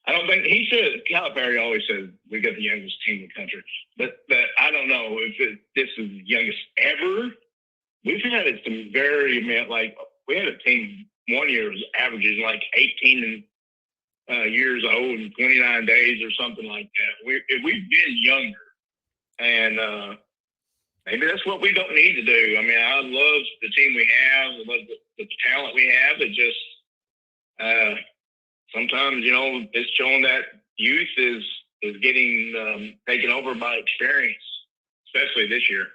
I don't think he said. Calipari always says we got the youngest team in the country, but I don't know if this is the youngest ever. We've had some very like we had a team one year was averaging like 18 years old and 29 days or something like that. We've been younger, and maybe that's what we don't need to do. I mean, I love the team we have. I love the talent we have. It just sometimes, it's showing that youth is getting taken over by experience, especially this year.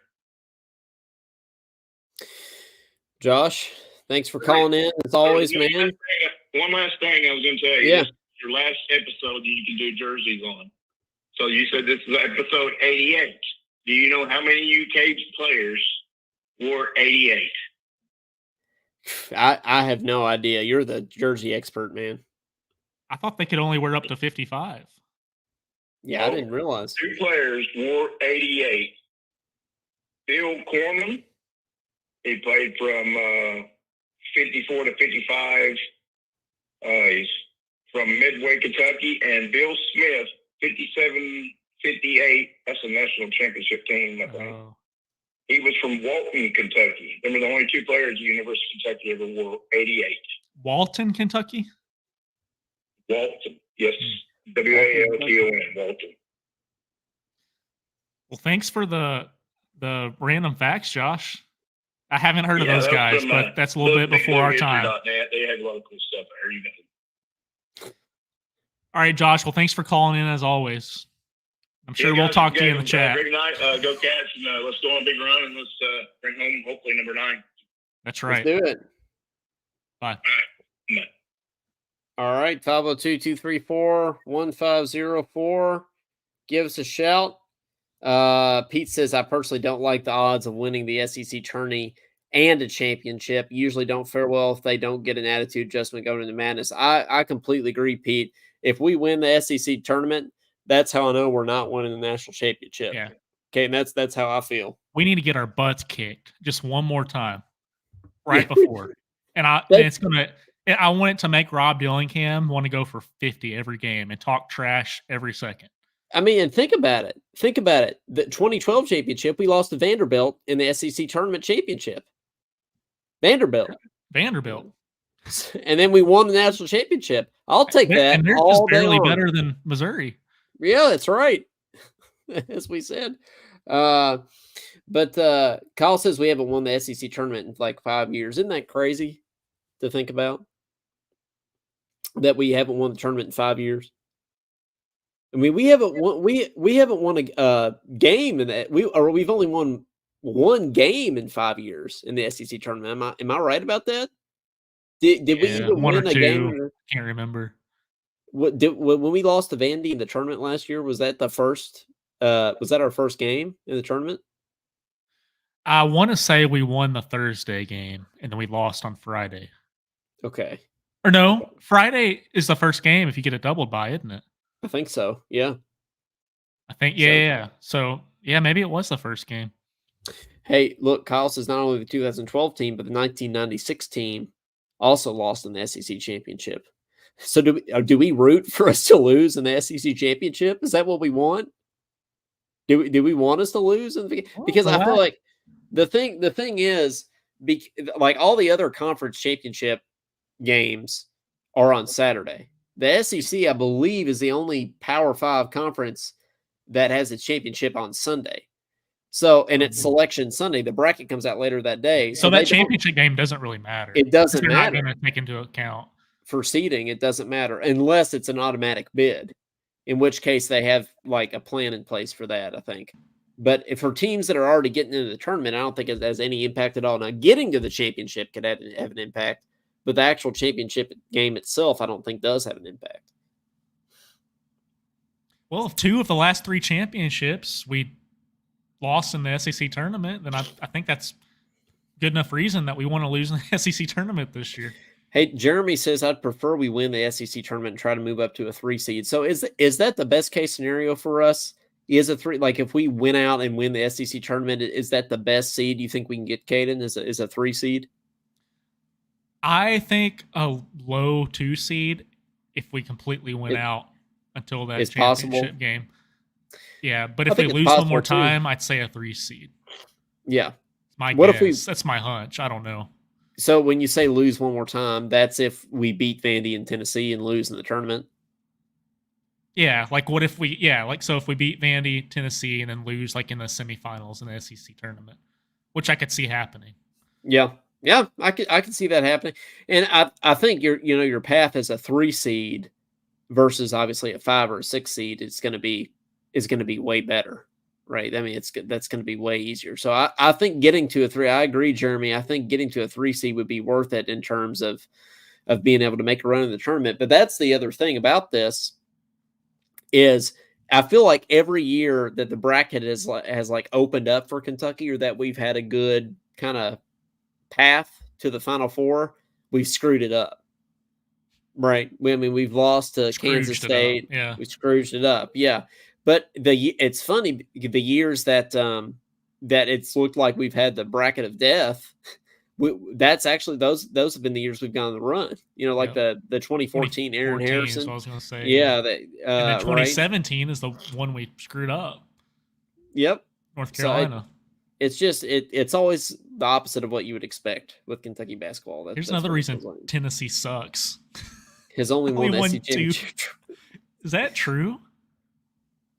Josh, thanks for calling in. As always, man. One last thing I was going to tell you. Yeah. Your last episode you can do jerseys on. So you said this is episode 88. Do you know how many UK players wore 88? I have no idea. You're the jersey expert, man. I thought they could only wear up to 55. Yeah, I didn't realize. 2 players wore 88. Bill Corman, he played from 54 to 55. He's from Midway, Kentucky. And Bill Smith, 57, 58. That's a national championship team, I think. Oh. He was from Walton, Kentucky. They were the only 2 players at the University of Kentucky ever wore 88. Walton, Kentucky? Walton, yes. W-A-L-T-O-N, Walton. Well, thanks for the random facts, Josh. I haven't heard of those guys, but that's a little bit before our time. They had a lot of cool stuff there. You know. All right, Josh. Well, thanks for calling in as always. I'm sure we'll talk to you in the chat. Great night. Go Cats, and let's go on a big run, and let's bring home hopefully number 9. That's right. Let's do it. Bye. Bye. All right, 502-234-1504. Give us a shout. Pete says, I personally don't like the odds of winning the SEC tourney and a championship. Usually don't fare well if they don't get an attitude adjustment going into madness. I completely agree, Pete. If we win the SEC tournament, that's how I know we're not winning the national championship. Yeah. Okay, and that's how I feel. We need to get our butts kicked just one more time right before. And I want it to make Rob Dillingham want to go for 50 every game and talk trash every second. I mean, and think about it. The 2012 championship, we lost to Vanderbilt in the SEC tournament championship. Vanderbilt. And then we won the national championship. I'll take that. And they're all just barely day long. better than Missouri. Yeah, that's right. As we said. But Kyle says we haven't won the SEC tournament in like 5 years. Isn't that crazy to think about? That we haven't won the tournament in 5 years. I mean, we haven't won a game in that. We've only won one game in 5 years in the SEC tournament. Am I right about that? Did we even win a game? Can't remember. When we lost to Vandy in the tournament last year? Was that the first? Was that our first game in the tournament? I want to say we won the Thursday game and then we lost on Friday. Okay. Or no, Friday is the first game if you get it doubled by, isn't it? I think so. Yeah. I think yeah. So yeah, maybe it was the first game. Hey, look, Kyle says not only the 2012 team, but the 1996 team also lost in the SEC championship. So do we root for us to lose in the SEC championship? Is that what we want? Do we want us to lose? Because I feel like the thing is, like all the other conference championship games are on Saturday. The SEC, I believe, is the only Power 5 conference that has a championship on Sunday. So, and it's Selection Sunday. The bracket comes out later that day. So that championship game doesn't really matter. It doesn't matter. Not going to take into account for seeding. It doesn't matter unless it's an automatic bid, in which case they have like a plan in place for that, I think. But if for teams that are already getting into the tournament, I don't think it has any impact at all. Now, getting to the championship could have an impact, but the actual championship game itself, I don't think does have an impact. Well, if 2 of the last 3 championships we lost in the SEC tournament, then I think that's good enough reason that we want to lose in the SEC tournament this year. Hey, Jeremy says, I'd prefer we win the SEC tournament and try to move up to a 3 seed. So is that the best case scenario for us? Is a 3, like if we win out and win the SEC tournament, is that the best seed you think we can get, Caden? Is a 3 seed? I think a low 2 seed if we completely win out until that championship possible. game. Yeah, but if we lose one more time, I'd say a 3 seed. Yeah. My guess. That's my hunch. I don't know. So when you say lose one more time, that's if we beat Vandy and Tennessee and lose in the tournament? Yeah, like what if we so if we beat Vandy, Tennessee, and then lose like in the semifinals in the SEC tournament, which I could see happening. Yeah, I could see that happening, and I think your path as a 3 seed versus obviously a 5 or a 6 seed is going to be way better, right? I mean, that's going to be way easier. So I think getting to a 3, I agree, Jeremy. I think getting to a 3 seed would be worth it in terms of being able to make a run in the tournament. But that's the other thing about this. Is I feel like every year that the bracket has like opened up for Kentucky, or that we've had a good kind of path to the Final Four, we've screwed it up. Right? We've lost to Kansas State. Yeah, we scrooged it up. Yeah, but it's funny, the years that it's looked like we've had the bracket of death. That's actually those have been the years we've gone on the run. Like the 2014 Aaron Harrison. I was going to say. Yeah, and then 2017 is the one we screwed up. Yep, North Carolina. So it's just it's always the opposite of what you would expect with Kentucky basketball. Here's another reason Tennessee sucks. Has only won SEC 2. Is that true?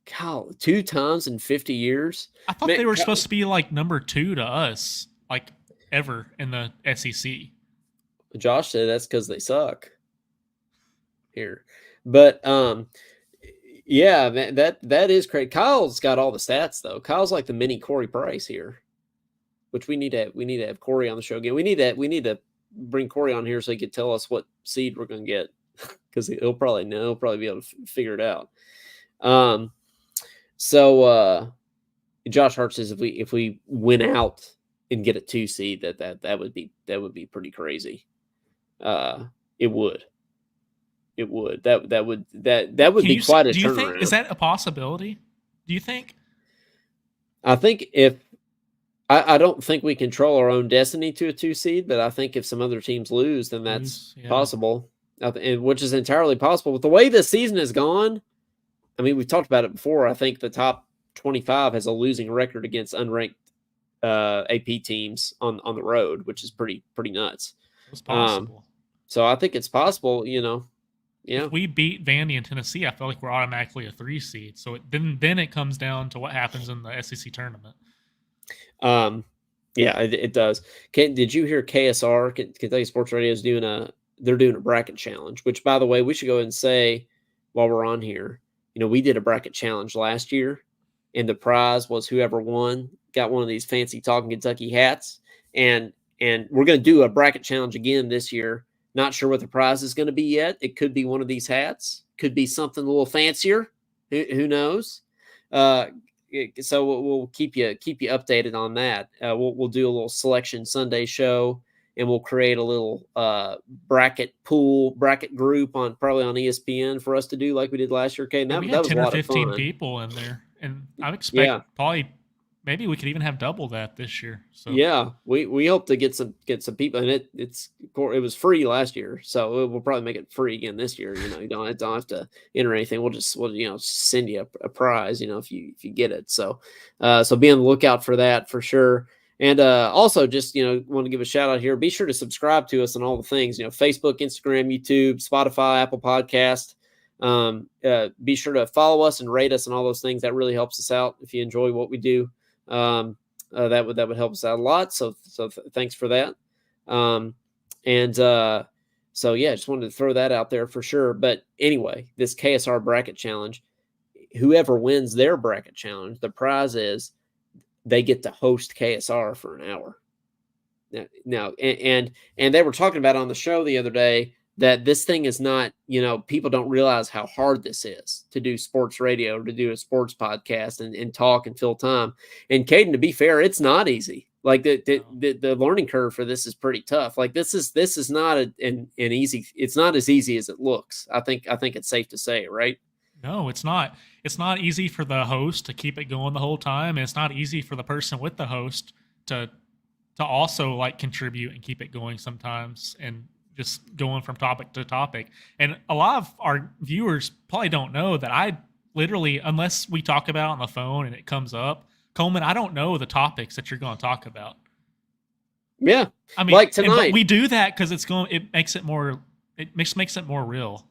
Kyle, 2 times in 50 years. I thought they were supposed to be like number 2 to us, like ever in the SEC. Josh said that's because they suck here, but yeah, that is crazy. Kyle's got all the stats though. Kyle's like the mini Corey Price here, which we need to have Corey on the show again. We need to bring Corey on here so he could tell us what seed we're going to get, because he'll probably know. He'll probably be able to figure it out. So Josh Hart says if we win out and get a 2 seed, that would be pretty crazy. It would. That would be quite a turnaround. Do you think, is that a possibility? Do you think? I think I don't think we control our own destiny to a 2 seed, but I think if some other teams lose, then that's possible, which is entirely possible. With the way the season has gone, I mean, we've talked about it before. I think the top 25 has a losing record against unranked AP teams on the road, which is pretty nuts. It's possible. So I think it's possible, Yeah. If we beat Vandy and Tennessee, I feel like we're automatically a 3 seed. So then it comes down to what happens in the SEC tournament. Yeah, it does. Did you hear KSR, Kentucky Sports Radio, is doing a bracket challenge, which, by the way, we should go ahead and say while we're on here, we did a bracket challenge last year, and the prize was whoever won got one of these fancy Talkin Kentucky hats, and we're going to do a bracket challenge again this year. Not sure what the prize is going to be yet. It could be one of these hats. Could be something a little fancier. Who knows? So we'll keep you updated on that. We'll do a little selection Sunday show, and we'll create a little bracket group probably on ESPN for us to do like we did last year. Okay, we had 10 or 15 people in there, and I expect probably maybe we could even have double that this year. So yeah, we hope to get some people, and it was free last year, so we'll probably make it free again this year. You don't have to enter anything. We'll send you a prize, if you get it. So be on the lookout for that for sure. And also just want to give a shout out here. Be sure to subscribe to us on all the things, Facebook, Instagram, YouTube, Spotify, Apple Podcast. Be sure to follow us and rate us and all those things. That really helps us out if you enjoy what we do. That would help us out a lot. So thanks for that. So yeah, just wanted to throw that out there for sure. But anyway, this KSR bracket challenge, whoever wins their bracket challenge, the prize is they get to host KSR for an hour. Now, and they were talking about on the show the other day that this thing is not, people don't realize how hard this is to do sports radio, to do a sports podcast and talk and fill time. And Caden, to be fair, it's not easy. Like the learning curve for this is pretty tough. Like this is not an easy. It's not as easy as it looks. I think it's safe to say, right? No, it's not. It's not easy for the host to keep it going the whole time. And it's not easy for the person with the host to also like contribute and keep it going sometimes and just going from topic to topic. And a lot of our viewers probably don't know that I literally, unless we talk about it on the phone and it comes up, Coleman, I don't know the topics that you're going to talk about. Yeah. I mean, like tonight. But we do that because it makes it more real.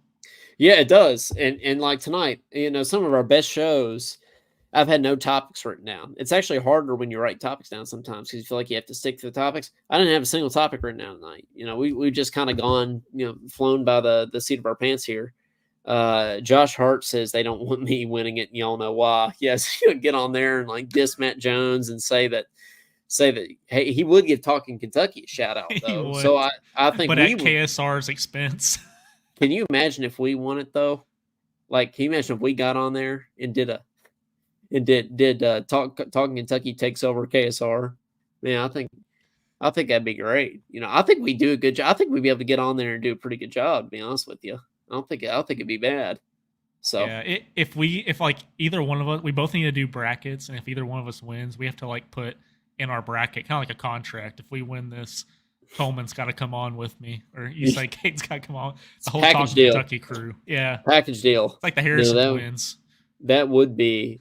Yeah, it does. And like tonight, some of our best shows, I've had no topics written down. It's actually harder when you write topics down sometimes because you feel like you have to stick to the topics. I didn't have a single topic written down tonight. We've just kind of gone, flown by the seat of our pants here. Josh Hart says they don't want me winning it. And y'all know why. Yes, get on there and like diss Matt Jones and say that, hey, he would give Talkin Kentucky a shout out though. So I think, but at KSR's expense. Can you imagine if we won it though? Like, can you imagine if we got on there and did Talkin Kentucky takes over KSR? Man, I think that'd be great. I think we do a good job. I think we'd be able to get on there and do a pretty good job, to be honest with you. I don't think it'd be bad. So yeah, if like either one of us, we both need to do brackets, and if either one of us wins, we have to like put in our bracket kind of like a contract. If we win this, Coleman's got to come on with me, or you say Kate's got to come on. The whole Talkin Kentucky crew, yeah, package deal. It's like the Harrison wins. That would be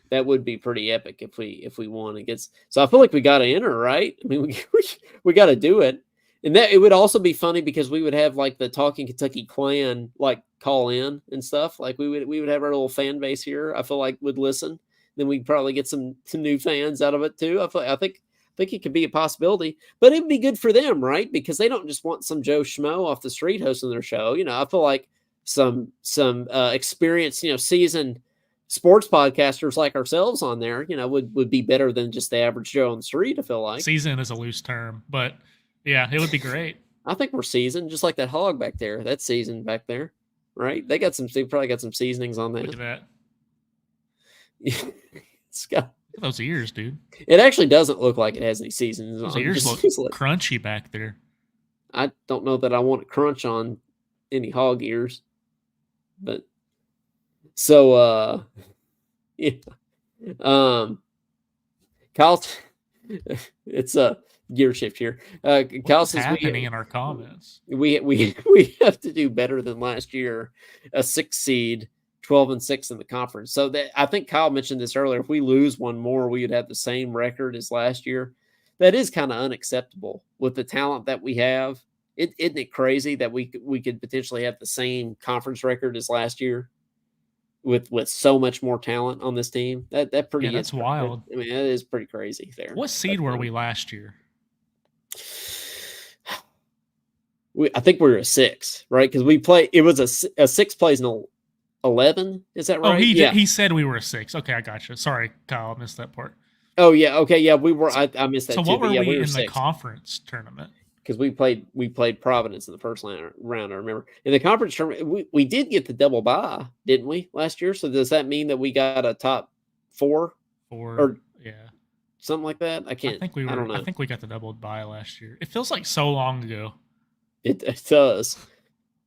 pretty epic if we won against. So I feel like we got to enter, right? I mean, we got to do it, and that it would also be funny because we would have like the Talkin Kentucky clan like call in and stuff. Like we would have our little fan base here. I feel like would listen. Then we'd probably get some new fans out of it too. I think it could be a possibility, but it'd be good for them, right? Because they don't just want some Joe Schmo off the street hosting their show. I feel like some experienced, seasoned sports podcasters like ourselves on there, would be better than just the average Joe on the street. I feel like season is a loose term, but yeah, it would be great. I think we're seasoned, just like that hog back there. That's seasoned back there, right? They probably got some seasonings on that. Look at that. It's got those ears, dude. It actually doesn't look like it has any seasonings. Those ears look crunchy back there. I don't know that I want to crunch on any hog ears, but so yeah. Kyle, it's a gear shift here. Kyle says happening in our comments. We have to do better than last year. A 6 seed. 12-6 in the conference. So I think Kyle mentioned this earlier. If we lose one more, we would have the same record as last year. That is kind of unacceptable with the talent that we have. Isn't it crazy that we could potentially have the same conference record as last year with so much more talent on this team? That's wild. I mean, that is pretty crazy there. What seed were we last year? I think we were a 6, right? Because we play. It was a 6 plays in 11, is that right? Oh, he said we were a 6. Okay, I got you. Sorry, Kyle, I missed that part. Oh yeah, okay, yeah, we were. I missed that. So too, what were we in 6. the conference tournament? Because we played Providence in the first round. I remember in the conference tournament we did get the double bye, didn't we, last year? So does that mean that we got a top 4? Or yeah, something like that? I can't. I don't know. I think we got the double bye last year. It feels like so long ago. It does.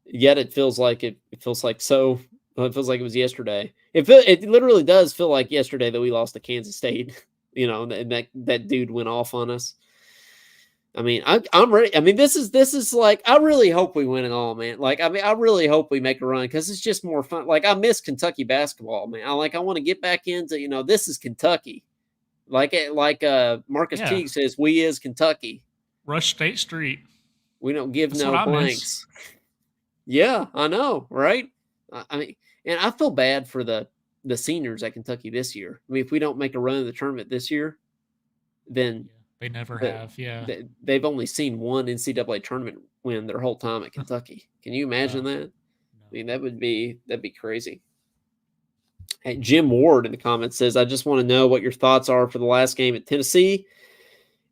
Yet it feels like it feels like so. Well, it feels like it was yesterday. It literally does feel like yesterday that we lost to Kansas State. And that dude went off on us. I mean, I'm ready. I mean, this is like, I really hope we win it all, man. Like, I mean, I really hope we make a run because it's just more fun. Like, I miss Kentucky basketball, man. I want to get back into, this is Kentucky. Like Marcus Teague says, we is Kentucky. Rush State Street. We don't give no blanks. Yeah, I know, right? I mean, and I feel bad for the seniors at Kentucky this year. I mean, if we don't make a run in the tournament this year, then they never have. Yeah, they've only seen one NCAA tournament win their whole time at Kentucky. Can you imagine that? No. I mean, that'd be crazy. Hey, Jim Ward in the comments says, I just want to know what your thoughts are for the last game at Tennessee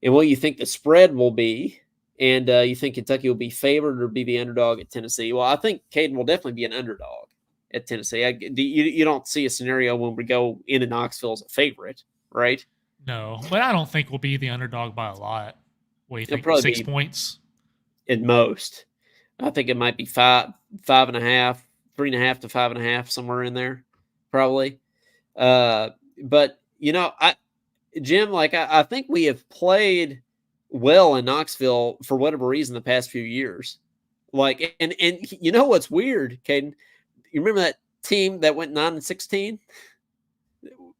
and what you think the spread will be. And you think Kentucky will be favored or be the underdog at Tennessee? Well, I think Caden will definitely be an underdog at Tennessee. You don't see a scenario when we go into Knoxville as a favorite, right? No, but I don't think we'll be the underdog by a lot. What do you It'll think? probably 6 be points? at most. I think it might be 5.5, 3.5 to 5.5, somewhere in there, probably. But Jim, I think we have played well in Knoxville for whatever reason the past few years. And you know what's weird, Caden? You remember that team that went 9-16?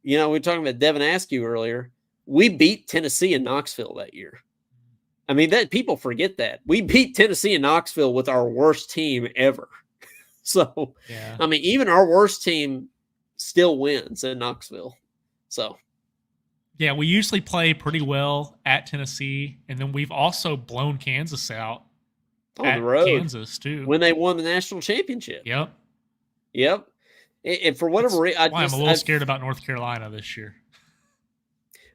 We were talking about Devin Askew earlier. We beat Tennessee in Knoxville that year. I mean, that people forget that. We beat Tennessee and Knoxville with our worst team ever. So, yeah. I mean, even our worst team still wins in Knoxville. So, yeah, we usually play pretty well at Tennessee, and then we've also blown Kansas out on the road. Kansas too, when they won the national championship. Yep. And for whatever reason, I'm a little scared about North Carolina this year.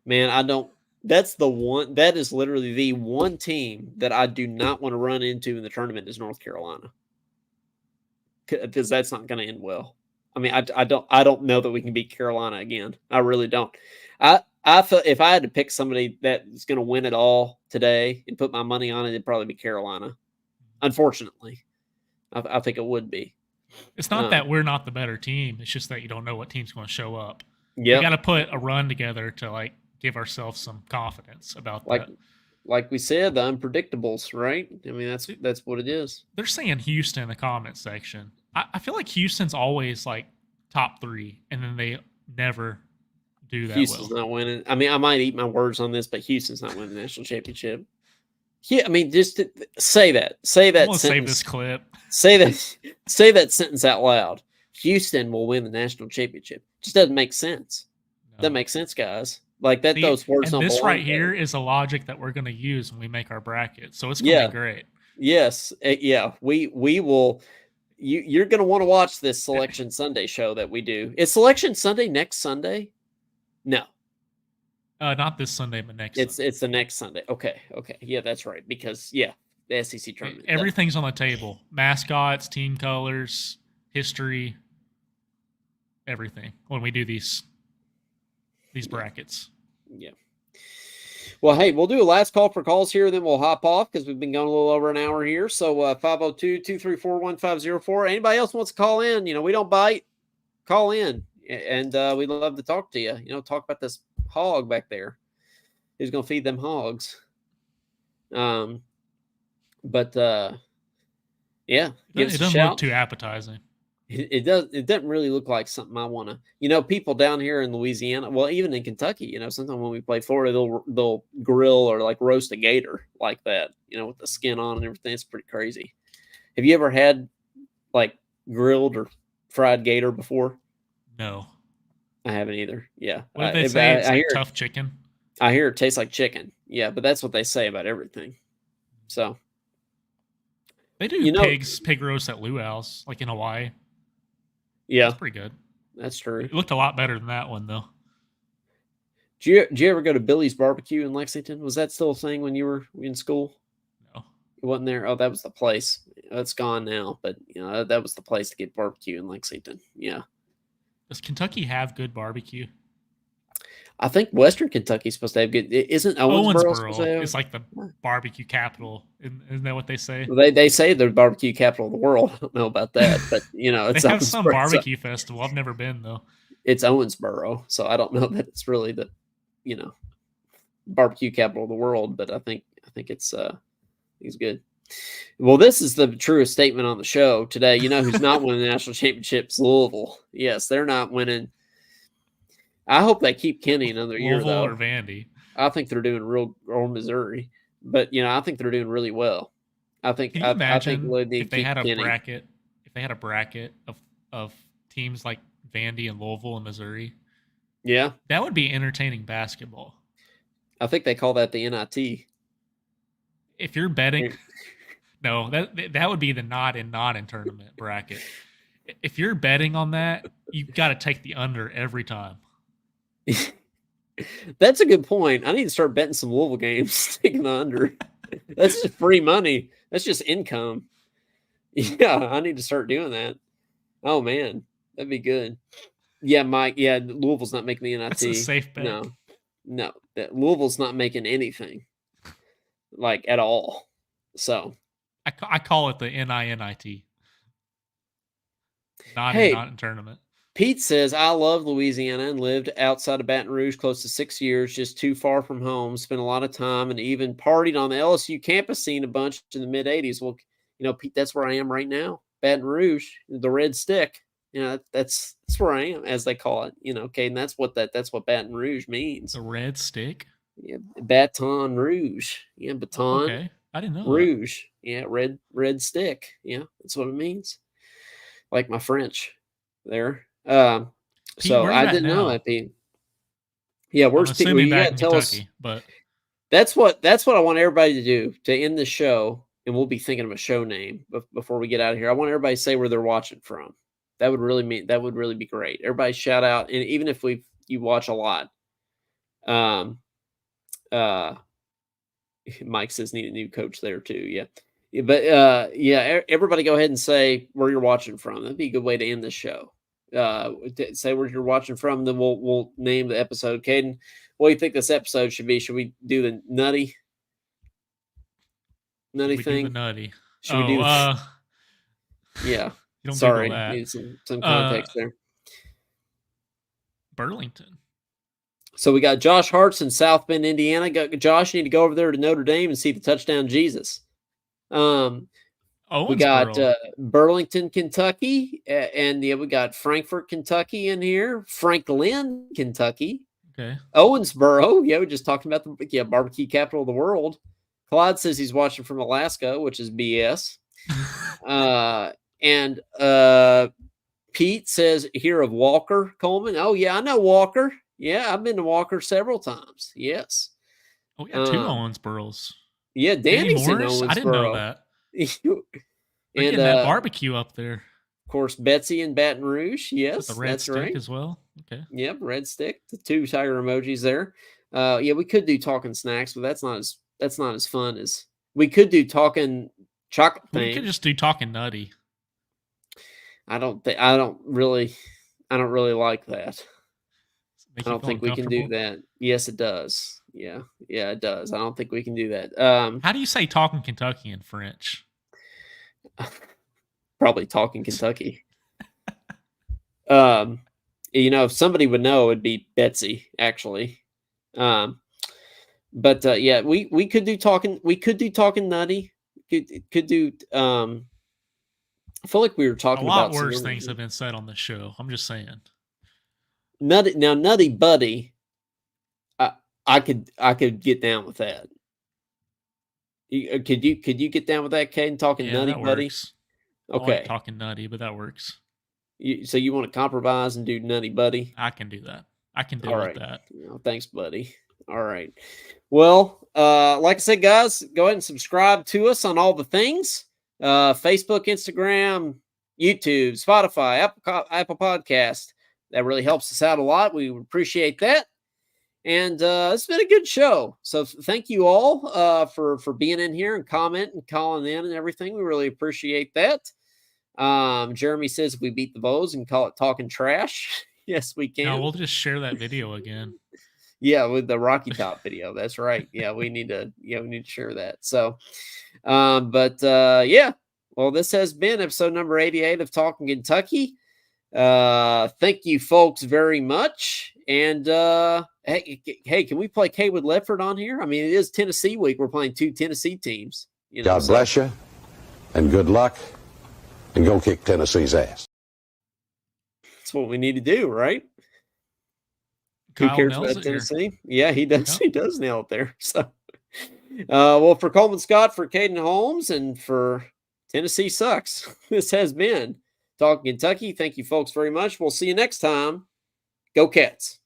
Man, I don't. That's the one. That is literally the one team that I do not want to run into in the tournament is North Carolina, because that's not going to end well. I mean, I don't know that we can beat Carolina again. I really don't. I feel if I had to pick somebody that's going to win it all today and put my money on it, it'd probably be Carolina. Unfortunately, I think it would be. It's not that we're not the better team. It's just that you don't know what team's going to show up. Yeah, we got to put a run together to give ourselves some confidence about that. Like we said, the unpredictables, right? I mean, that's what it is. They're saying Houston in the comment section. I feel like Houston's always top 3, and then they never do that. Houston's not winning. I mean, I might eat my words on this, but Houston's not winning the national championship. Yeah, I mean, just say that. Say that. Sentence. Save this clip. Say that sentence out loud. Houston will win the national championship. Just doesn't make sense. No. Doesn't make sense, guys. Those words. And this right here is a logic that we're going to use when we make our bracket. So it's going to be great. Yes. Yeah. We will. You're going to want to watch this Selection Sunday show that we do. Is Selection Sunday next Sunday? No. Not this Sunday, but next. It's the next Sunday. Okay. Yeah, that's right. Because the SEC tournament. Everything's on the table: mascots, team colors, history, everything. When we do these brackets. Yeah. Well, hey, we'll do a last call for calls here, then we'll hop off because we've been going a little over an hour here. So 502-234-1504. Anybody else wants to call in? We don't bite. Call in, and we'd love to talk to you. Talk about this hog back there. Who's going to feed them hogs? Yeah, it doesn't look too appetizing. It doesn't really look like something I want to. People down here in Louisiana, well, even in Kentucky, sometimes when we play Florida, they'll grill or roast a gator like that, with the skin on and everything. It's pretty crazy. Have you ever had grilled or fried gator before? No, I haven't either. Yeah, what did they say? It's tough chicken. I hear it tastes like chicken. Yeah, but that's what they say about everything. So they do pig roast at Luau's, in Hawaii. Yeah, that's pretty good. That's true. It looked a lot better than that one, though. Did you ever go to Billy's Barbecue in Lexington? Was that still a thing when you were in school? No, it wasn't there. Oh, that was the place. It's gone now, but that was the place to get barbecue in Lexington. Yeah. Does Kentucky have good barbecue? I think Western Kentucky's supposed to have good. Isn't Owensboro? It's like the barbecue capital. Isn't that what they say? They say they're the barbecue capital of the world. I don't know about that, but it's they have some barbecue festival. I've never been though. It's Owensboro, so I don't know that it's really the barbecue capital of the world. But I think it's good. Well, this is the truest statement on the show today. Who's not winning the national championships? Louisville. Yes, they're not winning. I hope they keep Kenny another year, though. Or Vandy. I think they're doing or Missouri, but I think they're doing really well. I think. Can you imagine if they had a bracket? If they had a bracket of teams like Vandy and Louisville and Missouri, yeah, that would be entertaining basketball. I think they call that the NIT. If you're betting, no, that would be the not in tournament bracket. If you're betting on that, you got to take the under every time. That's a good point. I need to start betting some Louisville games, taking the under. That's just free money. That's just income. Yeah, I need to start doing that. Oh man, that'd be good. Yeah, Mike. Yeah, Louisville's not making the NIT. That's a safe bet. No, Louisville's not making anything, like at all. So I call it the NINIT. Not in tournament. Pete says, I love Louisiana and lived outside of Baton Rouge close to 6 years, just too far from home. Spent a lot of time and even partied on the LSU campus scene a bunch in the mid 80s. Well, Pete, that's where I am right now. Baton Rouge, the Red Stick. That's where I am, as they call it. Okay, and that's what Baton Rouge means. The Red Stick? Yeah, Baton Rouge. Yeah, Baton. Okay, I didn't know Rouge. That. Yeah, red stick. Yeah, that's what it means. Like my French there. Pete, so I didn't know that, Pete. Yeah, where's Pete? Well, you gotta tell Kentucky, us. But that's what I want everybody to do to end the show, and we'll be thinking of a show name before we get out of here. I want everybody to say where they're watching from. That would really be great. Everybody shout out, and even if you watch a lot. Mike says need a new coach there too. Yeah. But everybody go ahead and say where you're watching from. That'd be a good way to end the show. Say where you're watching from, then we'll name the episode. Caden, what do you think this episode should be? Should we do the Nutty thing? Do the Nutty. Should we do? Yeah. Sorry, need some context there. Burlington. So we got Josh Hart's in South Bend, Indiana. Josh, you need to go over there to Notre Dame and see the touchdown Jesus. We got Burlington, Kentucky, and we got Frankfort, Kentucky in here. Franklin, Kentucky. Okay. Owensboro. Yeah, we just talked about the barbecue capital of the world. Clyde says he's watching from Alaska, which is BS. And Pete says here of Walker, Coleman. Oh yeah, I know Walker. Yeah, I've been to Walker several times. Yes. Oh, we got two Owensboros. Yeah, Danny's in Owensboro. I didn't know that. And that barbecue up there. Of course, Betsy in Baton Rouge. Yes, with the red stick right. As well. Okay. Yep, red stick. The two tiger emojis there. We could do talking snacks, but that's not as fun as we could do talking chocolate thing. We could just do talking nutty. I don't really like that. I don't think we can do that. Yes, it does. Yeah, it does. I don't think we can do that. How do you say talking Kentucky in French? Probably talking Kentucky. If somebody would know, it'd be Betsy, actually. We could do talking. We could do talking nutty. Could do. I feel like we were talking about a lot worse things have been said on the show. I'm just saying. Nutty Buddy. I could get down with that. Could you get down with that, Caden? Talking Nutty Buddy. Works. Okay, like talking nutty, but that works. So you want to compromise and do Nutty Buddy? I can do that. I can deal with that. Thanks, buddy. All right. Well, like I said, guys, go ahead and subscribe to us on all the things: Facebook, Instagram, YouTube, Spotify, Apple Podcast. That really helps us out a lot. We would appreciate that. And it's been a good show. So thank you all for being in here and commenting and calling in and everything. We really appreciate that. Jeremy says we beat the Vols and call it talking trash. Yes, we can. No, we'll just share that video again. Yeah, with the Rocky Top video. That's right. Yeah, we need to share that. So, well, this has been episode number 88 of Talking Kentucky. Thank you folks very much. And hey, can we play Kaywood Ledford on here? I mean, it is Tennessee week. We're playing two Tennessee teams. God bless you and good luck, and go kick Tennessee's ass. That's what we need to do, right? Kyle Who cares about Tennessee? Yeah, he does. Yep. He does nail it there. So, well, for Coleman Scott, for Caden Holmes, and for Tennessee Sucks, this has been Talking Kentucky. Thank you folks very much. We'll see you next time. Go Cats.